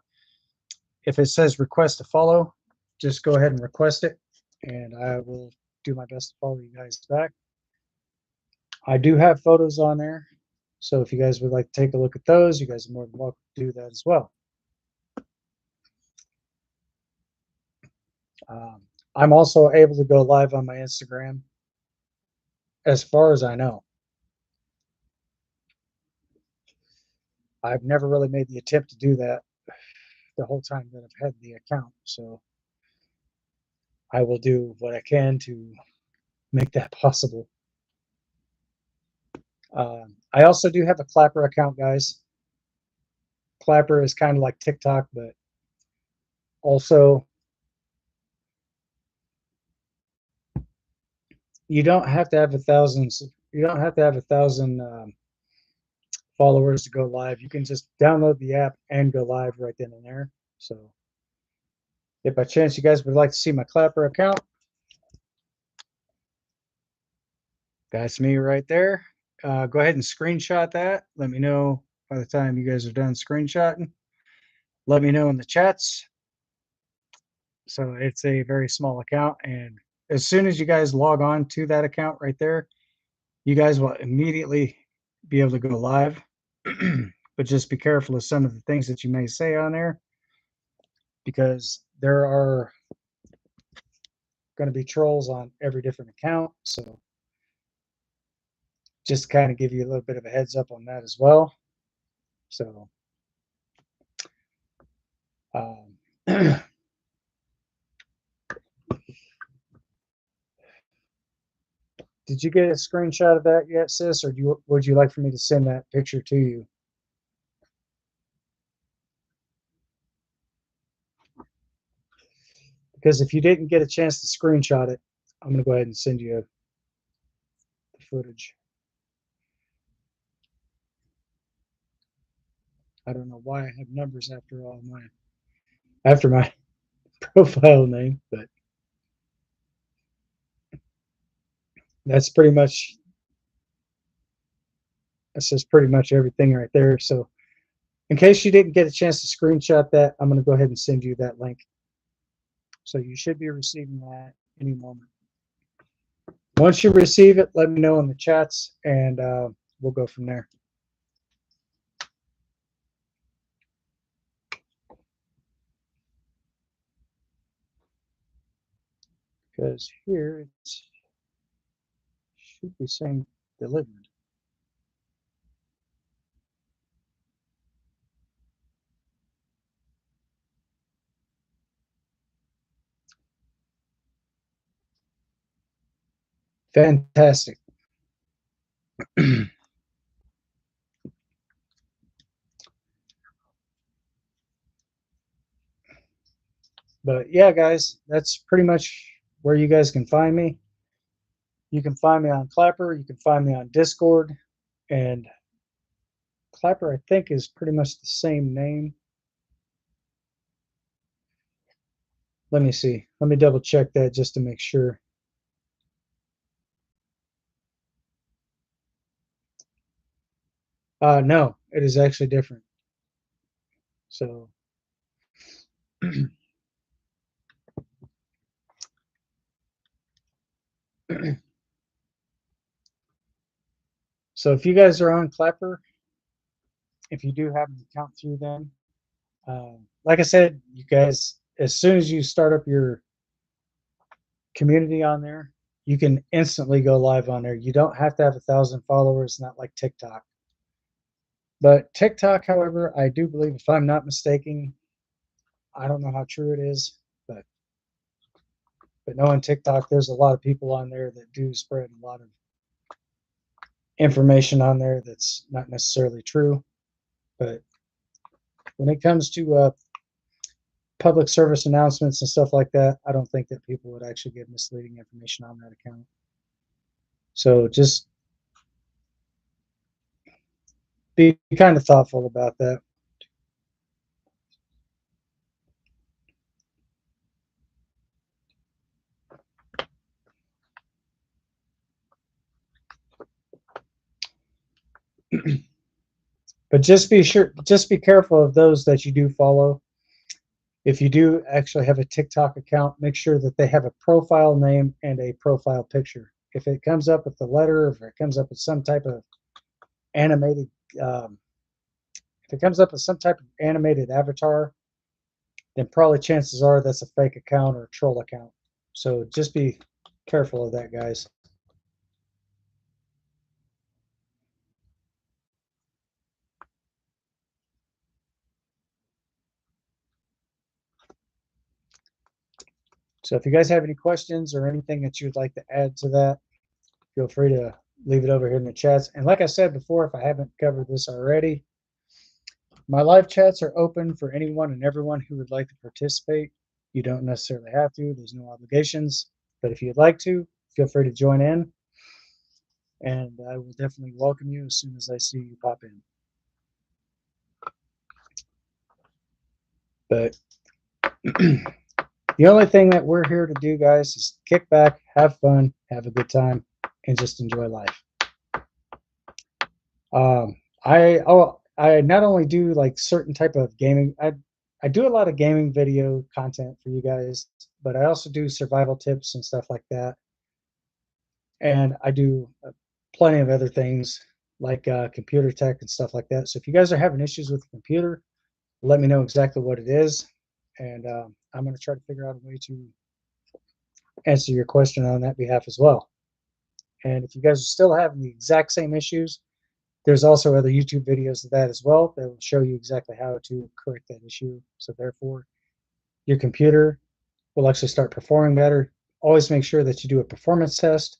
If it says request to follow, just go ahead and request it, and I will do my best to follow you guys back. I do have photos on there, so if you guys would like to take a look at those, you guys are more than welcome to do that as well. Um, I'm also able to go live on my Instagram, as far as I know. I've never really made the attempt to do that the whole time that I've had the account, so I will do what I can to make that possible. I also do have a Clapper account, guys. Clapper is kind of like TikTok, but also you don't have to have a thousand. You don't have to have a thousand followers to go live. You can just download the app and go live right then and there. So, if by chance you guys would like to see my Clapper account, that's me right there. Go ahead and screenshot that. Let me know by the time you guys are done screenshotting. Let me know in the chats. So it's a very small account, and as soon as you guys log on to that account right there, you guys will immediately be able to go live. But just be careful of some of the things that you may say on there because there are going to be trolls on every different account. So just kind of give you a little bit of a heads up on that as well. So did you get a screenshot of that yet, sis, or would you like for me to send that picture to you? Because if you didn't get a chance to screenshot it, I'm going to go ahead and send you the footage. I don't know why I have numbers after my profile name, but that's pretty much that's just pretty much everything right there. So in case you didn't get a chance to screenshot that, I'm going to go ahead and send you that link. So you should be receiving that any moment. Once you receive it, let me know in the chats, and we'll go from there. Because here it should be saying delivered. Fantastic. But yeah, guys, that's pretty much where you guys can find me. You can find me on Clapper. You can find me on Discord. And Clapper, I think, is pretty much the same name. Let me see. Let me double check that just to make sure. No, it is actually different. So, so if you guys are on Clapper, if you do have an account through them, like I said, you guys, as soon as you start up your community on there, you can instantly go live on there. You don't have to have 1,000 followers, not like TikTok. But TikTok, however, I do believe, if I'm not mistaken, I don't know how true it is, but knowing TikTok, there's a lot of people on there that do spread a lot of information on there that's not necessarily true. But when it comes to public service announcements and stuff like that, I don't think that people would actually get misleading information on that account. So just be kind of thoughtful about that. But just be careful of those that you do follow. If you do actually have a TikTok account, make sure that they have a profile name and a profile picture. If it comes up with the letter, if it comes up with some type of animated, if it comes up with some type of animated avatar, then probably chances are that's a fake account or a troll account. So just be careful of that, guys. So if you guys have any questions or anything that you'd like to add to that, feel free to leave it over here in the chats. And like I said before, if I haven't covered this already, my live chats are open for anyone and everyone who would like to participate. You don't necessarily have to, there's no obligations. But if you'd like to, feel free to join in. And I will definitely welcome you as soon as I see you pop in. But the only thing that we're here to do, guys, is kick back, have fun, have a good time, and just enjoy life. I not only do like certain type of gaming. I do a lot of gaming video content for you guys, but I also do survival tips and stuff like that. And I do plenty of other things like computer tech and stuff like that. So if you guys are having issues with the computer, let me know exactly what it is, and I'm going to try to figure out a way to answer your question on that behalf as well. And if you guys are still having the exact same issues, there's also other YouTube videos of that as well that will show you exactly how to correct that issue. So therefore, your computer will actually start performing better. Always make sure that you do a performance test.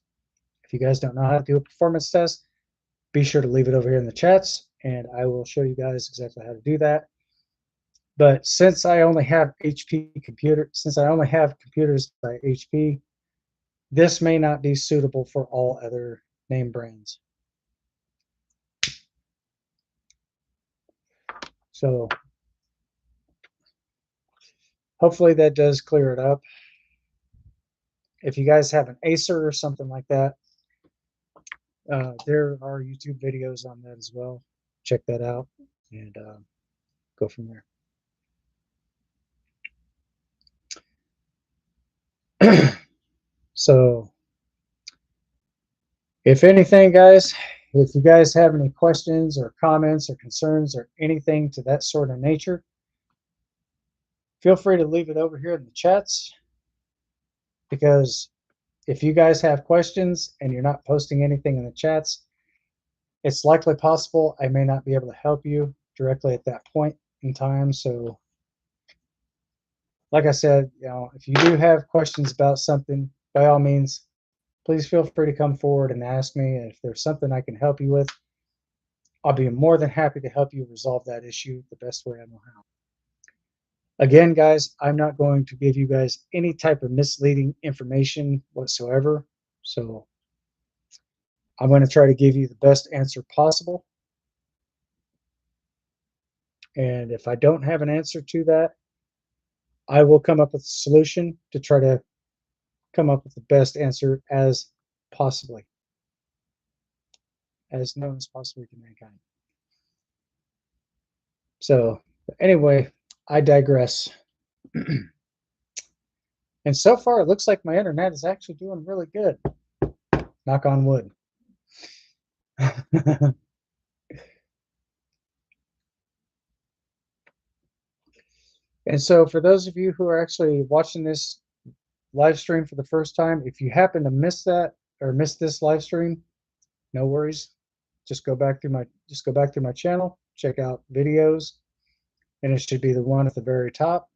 If you guys don't know how to do a performance test, be sure to leave it over here in the chats, and I will show you guys exactly how to do that. But since I only have since I only have computers by HP, this may not be suitable for all other name brands. So hopefully that does clear it up. If you guys have an Acer or something like that, there are YouTube videos on that as well. Check that out and go from there. So if anything, guys, if you guys have any questions or comments or concerns or anything to that sort of nature, feel free to leave it over here in the chats, because if you guys have questions and you're not posting anything in the chats, it's likely possible I may not be able to help you directly at that point in time. So like I said, if you do have questions about something, by all means, please feel free to come forward and ask me. And if there's something I can help you with, I'll be more than happy to help you resolve that issue the best way I know how. Again, guys, I'm not going to give you guys any type of misleading information whatsoever. So I'm going to try to give you the best answer possible. And if I don't have an answer to that, I will come up with a solution to try to come up with the best answer as possibly, as known as possibly to mankind. So anyway, I digress. And so far, it looks like my internet is actually doing really good. Knock on wood. And so for those of you who are actually watching this live stream for the first time, if you happen to miss that or miss this live stream, no worries. Just go back through my channel, check out videos, and it should be the one at the very top.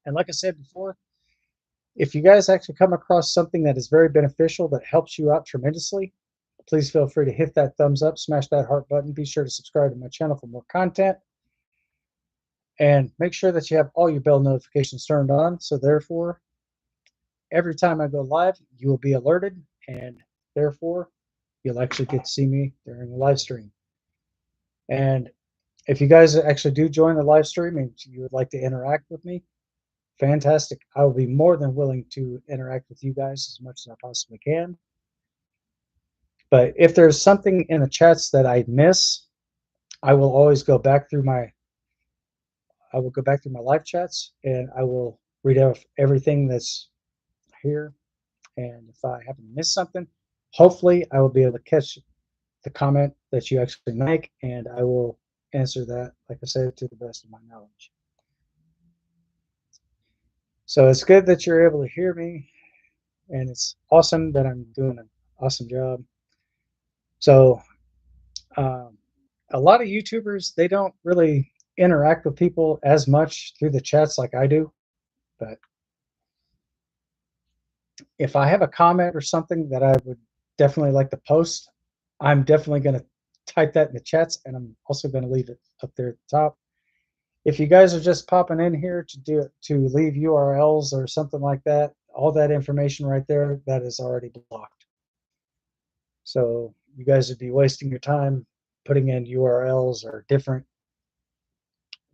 And like I said before, if you guys actually come across something that is very beneficial that helps you out tremendously, please feel free to hit that thumbs up, smash that heart button. Be sure to subscribe to my channel for more content. And make sure that you have all your bell notifications turned on. So therefore, every time I go live, you will be alerted. And therefore, you'll actually get to see me during the live stream. And if you guys actually do join the live stream and you would like to interact with me, fantastic. I will be more than willing to interact with you guys as much as I possibly can. But if there's something in the chats that I miss, I will always go back through my live chats, and I will read out everything that's here. And if I happen to miss something, hopefully I will be able to catch the comment that you actually make, and I will answer that, like I said, to the best of my knowledge. So it's good that you're able to hear me, and it's awesome that I'm doing an awesome job. So a lot of YouTubers, they don't really interact with people as much through the chats like I do. But if I have a comment or something that I would definitely like to post, I'm definitely going to type that in the chats, and I'm also going to leave it up there at the top. If you guys are just popping in here to leave URLs or something like that, all that information right there, that is already blocked. So you guys would be wasting your time putting in URLs or different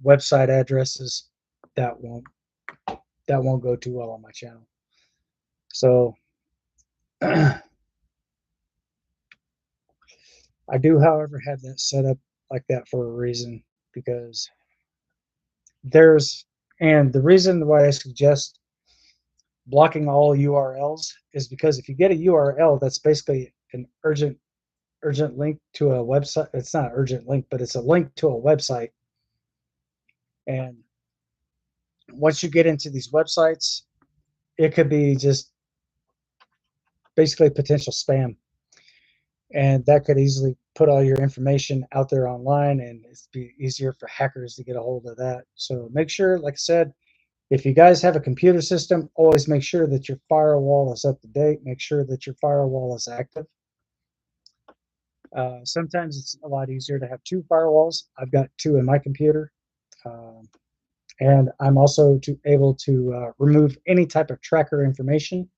website addresses. That won't go too well on my channel. So I do, however, have that set up like that for a reason, because the reason why I suggest blocking all URLs is because if you get a URL that's basically an urgent link to a website, it's not an urgent link, but it's a link to a website. And once you get into these websites, it could be just basically potential spam. And that could easily put all your information out there online, and it'd be easier for hackers to get a hold of that. So make sure, like I said, if you guys have a computer system, always make sure that your firewall is up to date. Make sure that your firewall is active. Sometimes it's a lot easier to have two firewalls. I've got two in my computer. And I'm also able to remove any type of tracker information.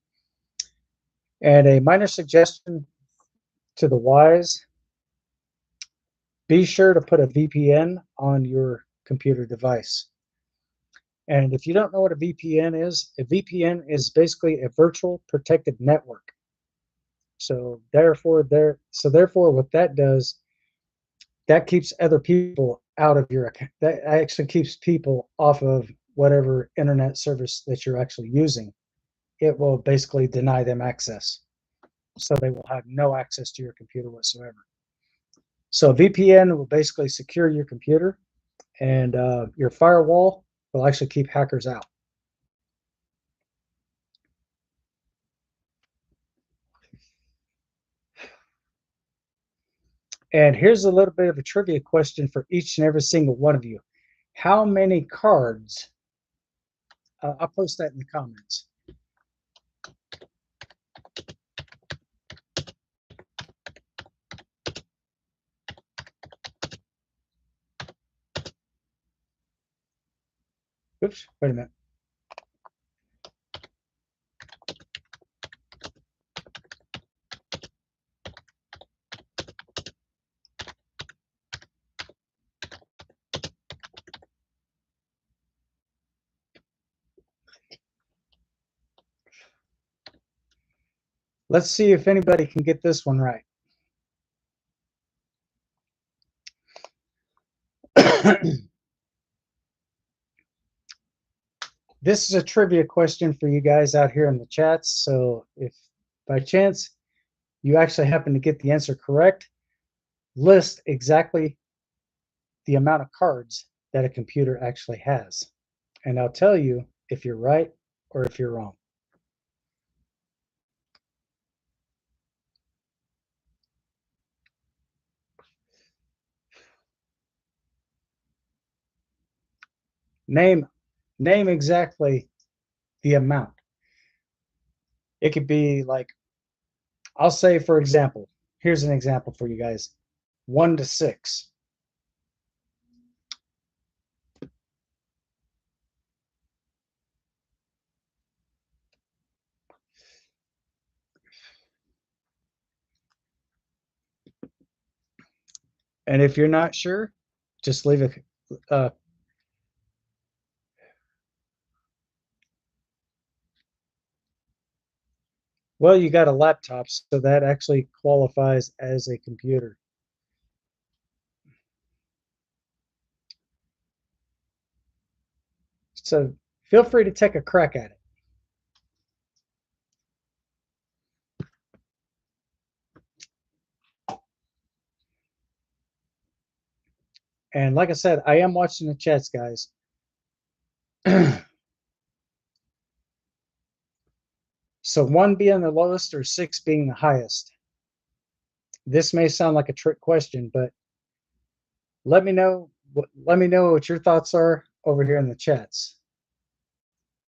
And a minor suggestion to the wise, be sure to put a VPN on your computer device. And if you don't know what a VPN is basically a virtual protected network. So therefore, what that does, that keeps other people out of your account. That actually keeps people off of whatever internet service that you're actually using. It will basically deny them access. So they will have no access to your computer whatsoever. So VPN will basically secure your computer, and your firewall will actually keep hackers out. And here's a little bit of a trivia question for each and every single one of you. How many cards? I'll post that in the comments. Oops, wait a minute. Let's see if anybody can get this one right. This is a trivia question for you guys out here in the chats. So if by chance you actually happen to get the answer correct, list exactly the amount of cards that a computer actually has. And I'll tell you if you're right or if you're wrong. Name exactly the amount. It could be like, I'll say, for example, here's an example for you guys: 1 to 6. And if you're not sure, just leave a well, you got a laptop, so that actually qualifies as a computer. So feel free to take a crack at it. And like I said, I am watching the chats, guys. So 1 being the lowest or 6 being the highest. This may sound like a trick question, but let me know what your thoughts are over here in the chats.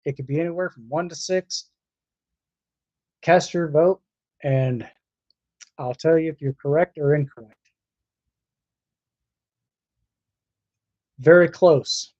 It could be anywhere from 1 to 6. Cast your vote, and I'll tell you if you're correct or incorrect. Very close.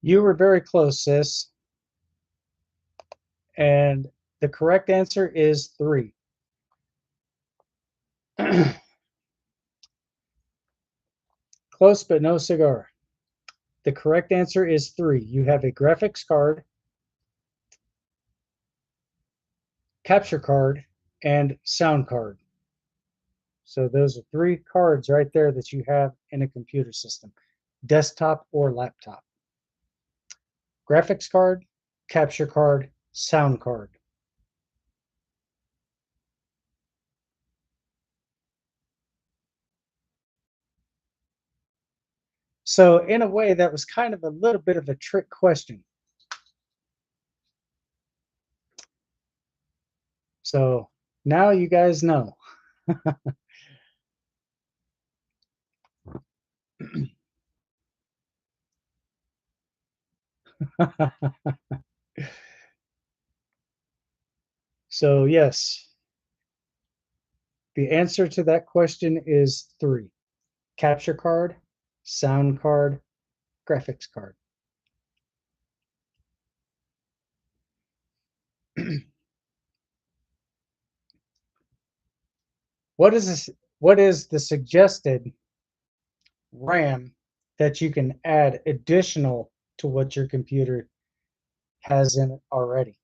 You were very close, sis. And the correct answer is 3. Close, but no cigar. The correct answer is 3. You have a graphics card, capture card, and sound card. So those are 3 cards right there that you have in a computer system, desktop or laptop. Graphics card, capture card, sound card. So in a way, that was kind of a little bit of a trick question. So now you guys know. So yes, the answer to that question is 3. Capture card, sound card, graphics card. What is this? What is the suggested RAM that you can add additional to what your computer has in it already?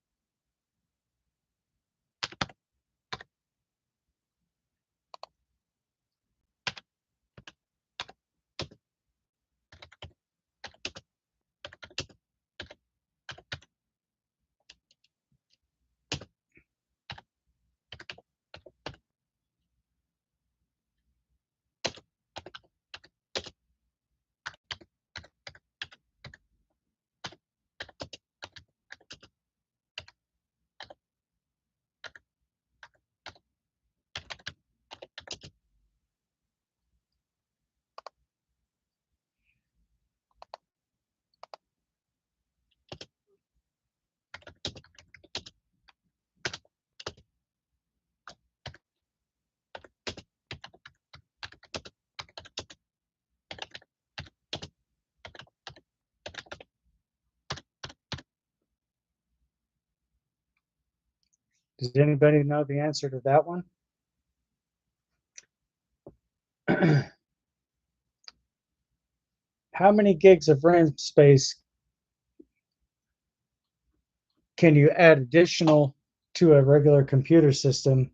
Does anybody know the answer to that one? How many gigs of RAM space can you add additional to a regular computer system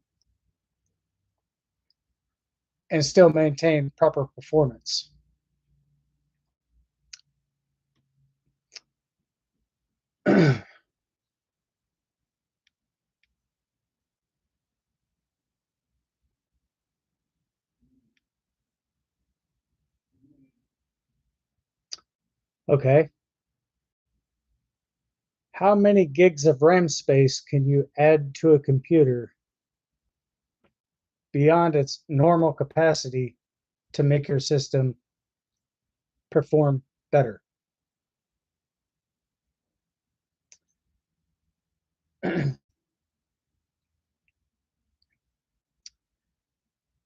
and still maintain proper performance? Okay. How many gigs of RAM space can you add to a computer beyond its normal capacity to make your system perform better?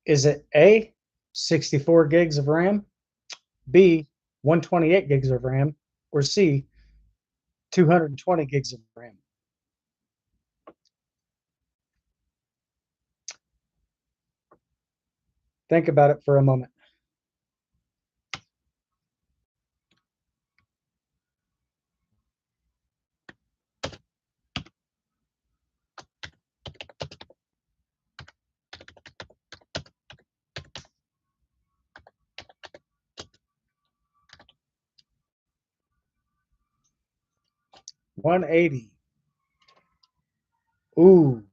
Is it A, 64 gigs of RAM, B, 128 gigs of RAM, or C, 220 gigs of RAM? Think about it for a moment. $180. Ooh,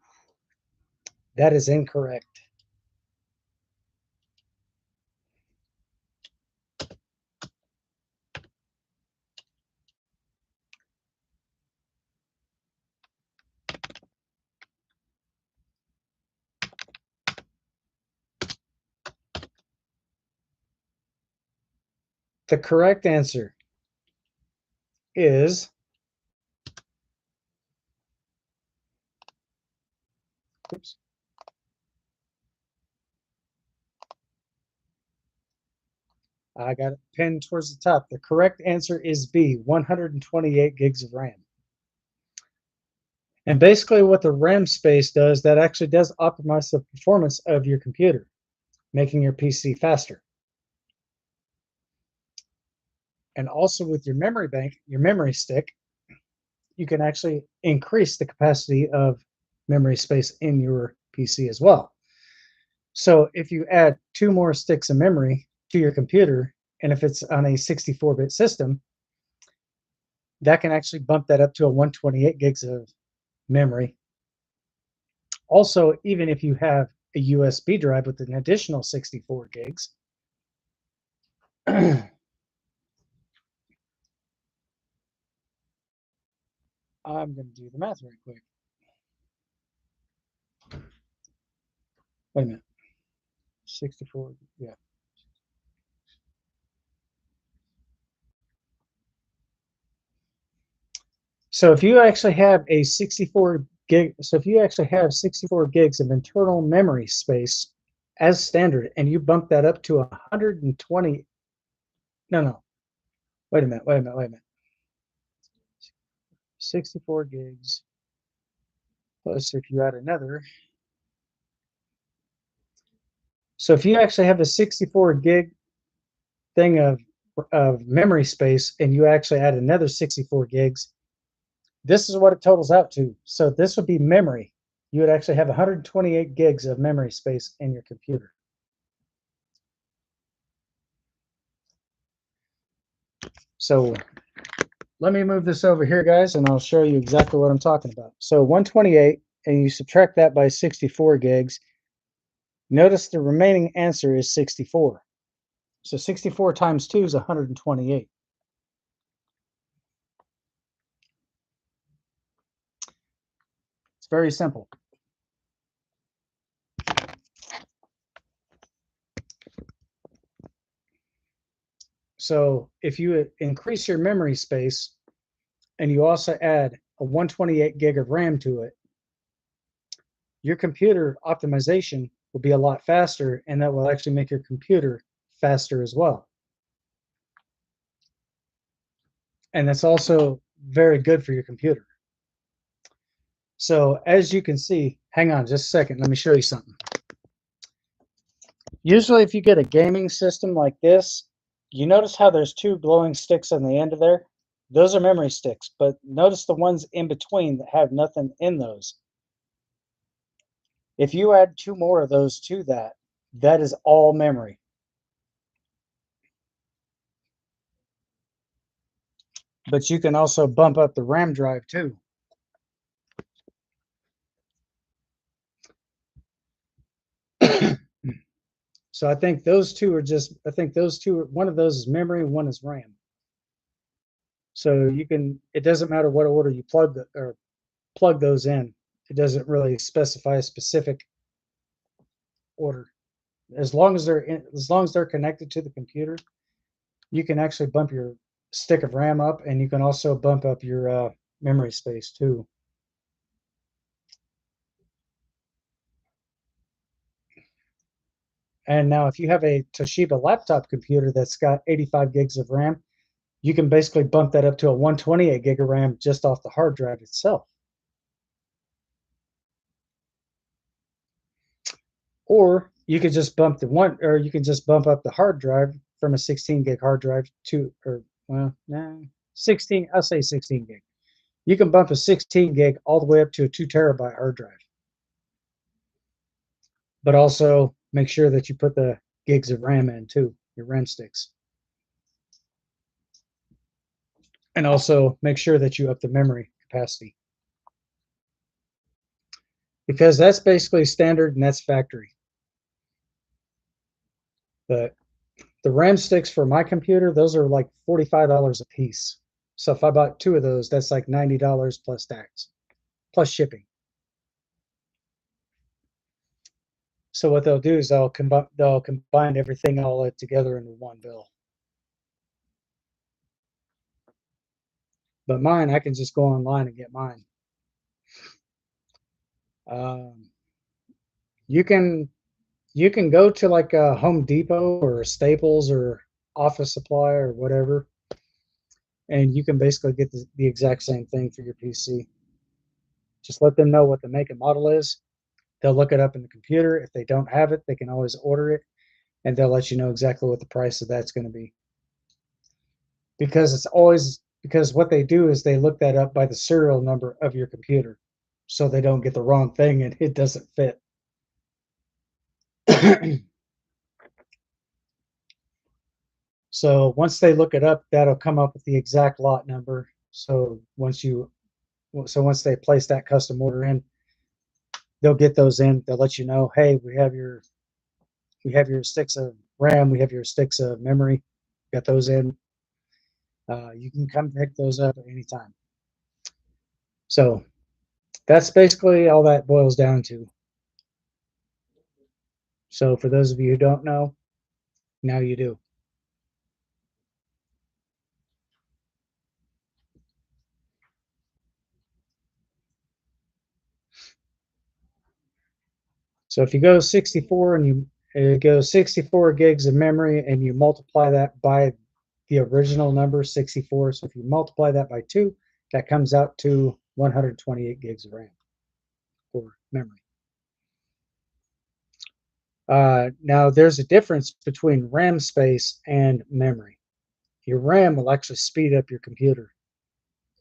that is incorrect. The correct answer is, oops, I got it pinned towards the top. The correct answer is B, 128 gigs of RAM. And basically what the RAM space does, that actually does optimize the performance of your computer, making your PC faster. And also with your memory bank, your memory stick, you can actually increase the capacity of memory space in your PC as well. So if you add 2 more sticks of memory to your computer, and if it's on a 64-bit system, that can actually bump that up to a 128 gigs of memory. Also, even if you have a USB drive with an additional 64 gigs, I'm going to do the math right quick. Wait a minute. 64, yeah. So if you actually have a 64 gig, so if you actually have 64 gigs of internal memory space as standard, and you bump that up to 120, no, wait a minute. 64 gigs plus if you add another So if you actually have a 64 gig thing of memory space and you actually add another 64 gigs, this is what it totals out to. So this would be memory. You would actually have 128 gigs of memory space in your computer. So let me move this over here, guys, and I'll show you exactly what I'm talking about. So 128, and you subtract that by 64 gigs. Notice the remaining answer is 64. So 64 times 2 is 128. It's very simple. So if you increase your memory space and you also add a 128 gig of RAM to it, your computer optimization will be a lot faster, and that will actually make your computer faster as well. And that's also very good for your computer. So as you can see, hang on just a second, let me show you something. Usually if you get a gaming system like this, you notice how there's two glowing sticks on the end of there? Those are memory sticks, but notice the ones in between that have nothing in those. If you add two more of those to that, that is all memory. But you can also bump up the RAM drive too. So I think those two are just, one of those is memory and one is RAM. So you can, it doesn't matter what order you plug those in. It doesn't really specify a specific order. As long as they're connected to the computer, you can actually bump your stick of RAM up, and you can also bump up your memory space too. And now if you have a Toshiba laptop computer that's got 85 gigs of RAM, you can basically bump that up to a 128 gig of RAM just off the hard drive itself. Or you could just bump up the hard drive from a 16 gig hard drive to, or well, no, 16, I'll say 16 gig. You can bump a 16 gig all the way up to a 2 terabyte hard drive. But also make sure that you put the gigs of RAM in too, your RAM sticks. And also make sure that you up the memory capacity, because that's basically standard and that's factory. But the RAM sticks for my computer, those are like $45 a piece. So if I bought two of those, that's like $90 plus tax, plus shipping. So what they'll do is they'll combine everything all together into one bill. But mine, I can just go online and get mine. You can go to like a Home Depot or a Staples or Office Supply or whatever, and you can basically get the exact same thing for your PC. Just let them know what the make and model is. They'll look it up in the computer. If they don't have it, they can always order it, and they'll let you know exactly what the price of that's going to be. Because what they do is they look that up by the serial number of your computer, so they don't get the wrong thing and it doesn't fit. So once they look it up, that'll come up with the exact lot number. So once they place that custom order in, they'll get those in. They'll let you know, hey, we have your sticks of RAM, we have your sticks of memory, got those in. You can come pick those up at any time. So that's basically all that boils down to. So for those of you who don't know, now you do. So if you go 64 and you go 64 gigs of memory and you multiply that by the original number 64, so if you multiply that by 2, that comes out to 128 gigs of RAM for memory. Now, there's a difference between RAM space and memory. Your RAM will actually speed up your computer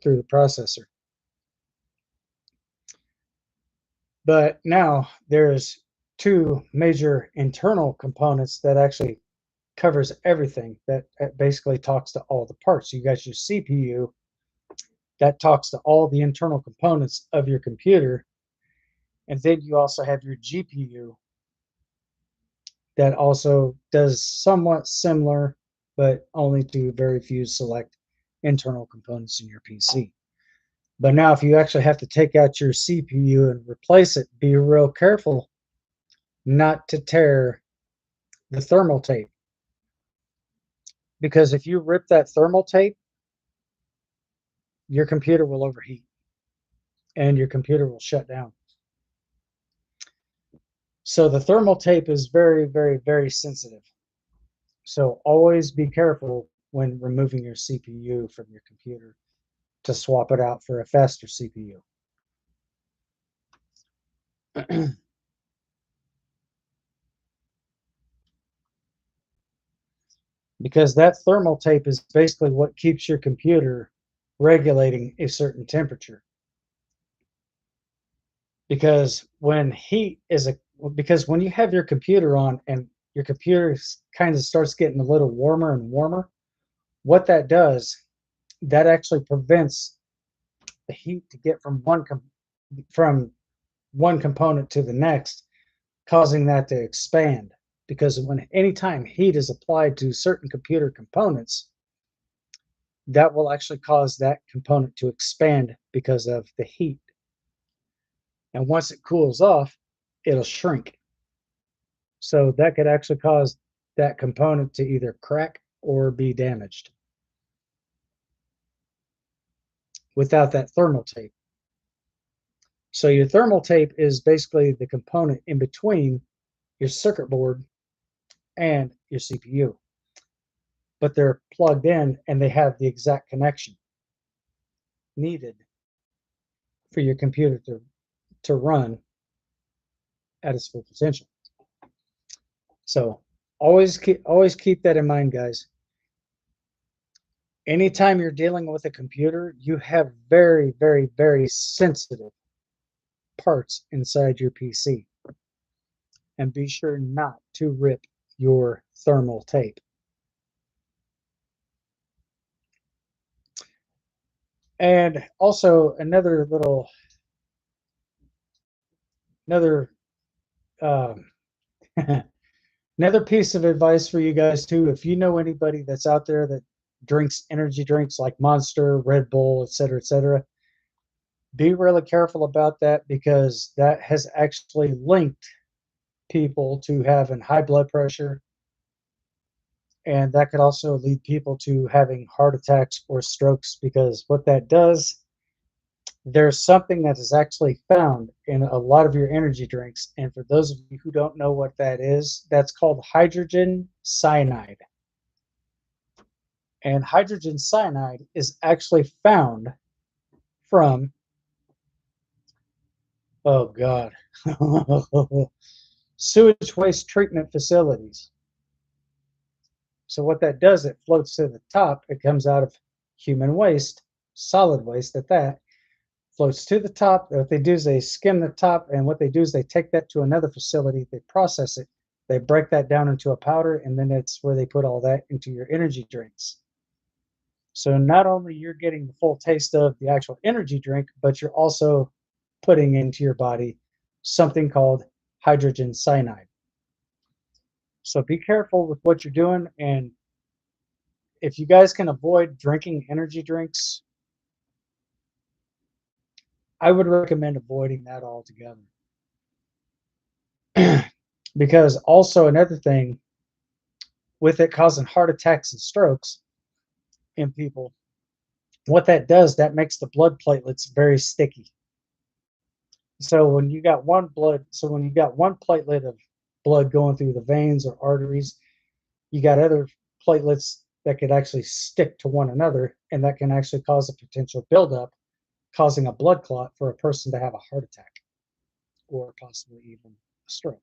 through the processor. But now there's two major internal components that actually covers everything, that basically talks to all the parts. You got your CPU that talks to all the internal components of your computer. And then you also have your GPU that also does somewhat similar, but only to very few select internal components in your PC. But now if you actually have to take out your CPU and replace it, be real careful not to tear the thermal tape. Because if you rip that thermal tape, your computer will overheat and your computer will shut down. So the thermal tape is very, very, very sensitive. So always be careful when removing your CPU from your computer to swap it out for a faster CPU. Because that thermal tape is basically what keeps your computer regulating a certain temperature. Because when you have your computer on and your computer kind of starts getting a little warmer and warmer, what that does, that actually prevents the heat to get from one component to the next, causing that to expand. Because anytime heat is applied to certain computer components, that will actually cause that component to expand because of the heat. And once it cools off, it'll shrink. So that could actually cause that component to either crack or be damaged without that thermal tape. So your thermal tape is basically the component in between your circuit board and your CPU. But they're plugged in and they have the exact connection needed for your computer to run at its full potential. So always keep that in mind, guys. Anytime you're dealing with a computer, you have very, very, very sensitive parts inside your PC. And be sure not to rip your thermal tape. And also another um, another piece of advice for you guys too, if you know anybody that's out there that drinks energy drinks like Monster, Red Bull, etc., be really careful about that, because that has actually linked people to having high blood pressure, and that could also lead people to having heart attacks or strokes, because what that does, there's something that is actually found in a lot of your energy drinks. And for those of you who don't know what that is, that's called hydrogen cyanide. And hydrogen cyanide is actually found from, oh God, sewage waste treatment facilities. So what that does, it floats to the top. It comes out of human waste, solid waste at that, floats to the top. What they do is they skim the top, and what they do is they take that to another facility, they process it, they break that down into a powder, and then it's where they put all that into your energy drinks. So not only you're getting the full taste of the actual energy drink, but you're also putting into your body something called hydrogen cyanide. So be careful with what you're doing, and if you guys can avoid drinking energy drinks, I would recommend avoiding that altogether. Because also another thing, with it causing heart attacks and strokes in people, what that does, that makes the blood platelets very sticky. So when you got one platelet of blood going through the veins or arteries, you got other platelets that could actually stick to one another, and that can actually cause a potential buildup, causing a blood clot for a person to have a heart attack or possibly even a stroke.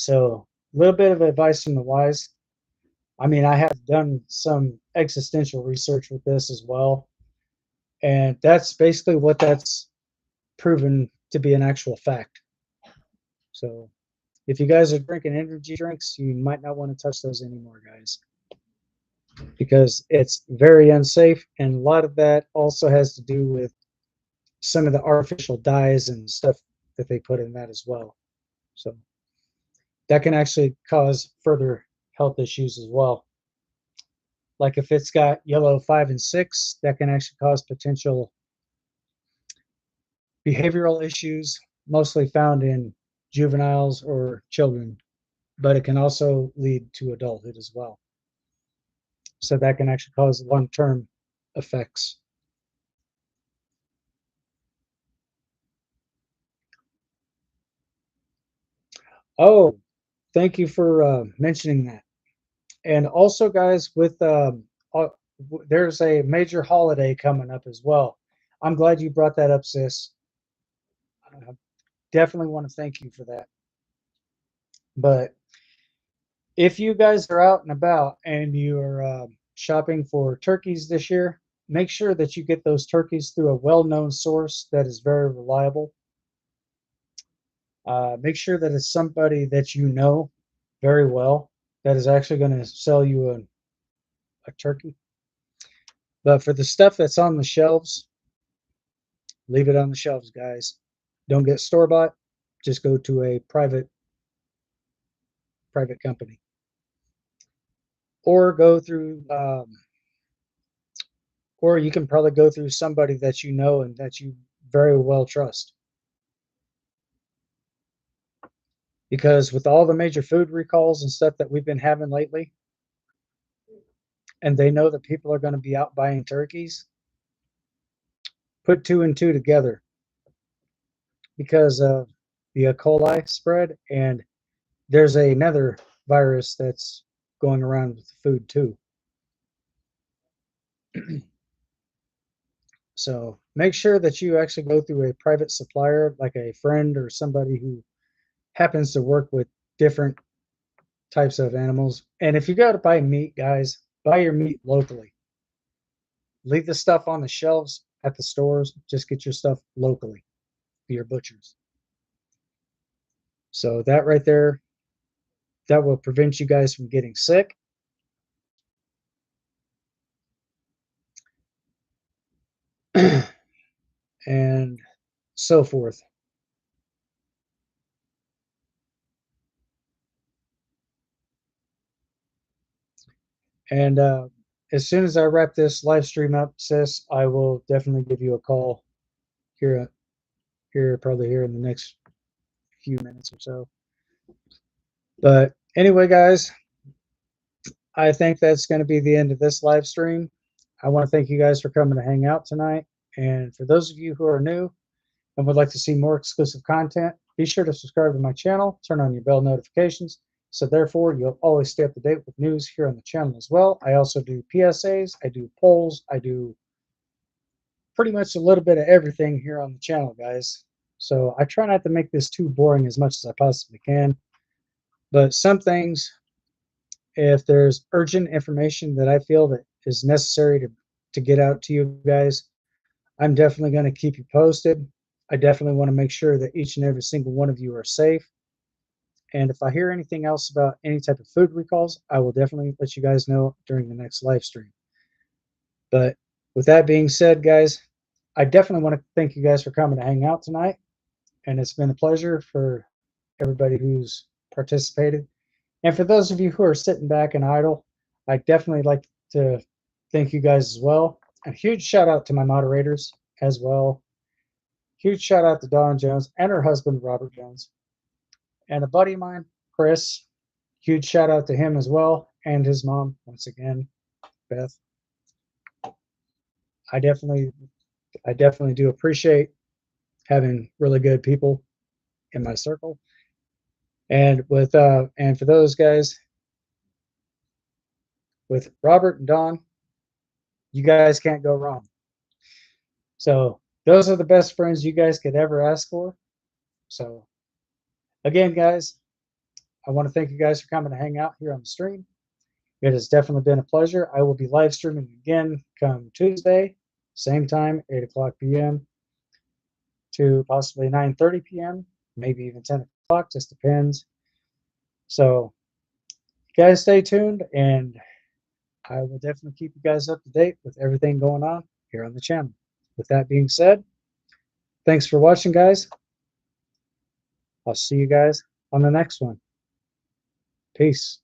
So a little bit of advice from the wise. I mean, I have done some existential research with this as well, and that's basically what that's proven to be an actual fact. So if you guys are drinking energy drinks, you might not want to touch those anymore, guys, because it's very unsafe. And a lot of that also has to do with some of the artificial dyes and stuff that they put in that as well. So that can actually cause further health issues as well. Like if it's got yellow 5 and 6, that can actually cause potential behavioral issues, mostly found in juveniles or children, but it can also lead to adulthood as well. So that can actually cause long-term effects. Oh, thank you for mentioning that. And also, guys, with there's a major holiday coming up as well. I'm glad you brought that up, sis. I definitely want to thank you for that. But if you guys are out and about and you're shopping for turkeys this year, make sure that you get those turkeys through a well-known source that is very reliable. Make sure that it's somebody that you know very well that is actually going to sell you a turkey. But for the stuff that's on the shelves, leave it on the shelves, guys. Don't get store-bought. Just go to a private company, or go through, or you can probably go through somebody that you know and that you very well trust. Because with all the major food recalls and stuff that we've been having lately, and they know that people are going to be out buying turkeys, put two and two together because of the E. coli spread, and there's another virus that's going around with the food too. So make sure that you actually go through a private supplier, like a friend or somebody who happens to work with different types of animals. And if you go to buy meat, guys, buy your meat locally. Leave the stuff on the shelves at the stores. Just get your stuff locally to your butchers. So that right there, that will prevent you guys from getting sick. And so forth. And as soon as I wrap this live stream up, sis, I will definitely give you a call here, probably here in the next few minutes or so. But anyway, guys, I think that's going to be the end of this live stream. I want to thank you guys for coming to hang out tonight. And for those of you who are new and would like to see more exclusive content, be sure to subscribe to my channel, turn on your bell notifications, so therefore you'll always stay up to date with news here on the channel as well. I also do PSAs, I do polls, I do pretty much a little bit of everything here on the channel, guys. So I try not to make this too boring as much as I possibly can. But some things, if there's urgent information that I feel that is necessary to get out to you guys, I'm definitely going to keep you posted. I definitely want to make sure that each and every single one of you are safe. And if I hear anything else about any type of food recalls, I will definitely let you guys know during the next live stream. But with that being said, guys, I definitely want to thank you guys for coming to hang out tonight. And it's been a pleasure for everybody who's participated. And for those of you who are sitting back and idle, I definitely like to thank you guys as well. A huge shout out to my moderators as well. Huge shout out to Dawn Jones and her husband, Robert Jones. And a buddy of mine, Chris. Huge shout out to him as well. And his mom, once again, Beth. I definitely do appreciate having really good people in my circle. And and for those guys, with Robert and Don, you guys can't go wrong. So those are the best friends you guys could ever ask for. So again, guys, I want to thank you guys for coming to hang out here on the stream. It has definitely been a pleasure. I will be live streaming again come Tuesday, same time, 8 o'clock p.m. to possibly 9:30 p.m., maybe even 10 o'clock, just depends. So, you guys stay tuned, and I will definitely keep you guys up to date with everything going on here on the channel. With that being said, thanks for watching, guys. I'll see you guys on the next one. Peace.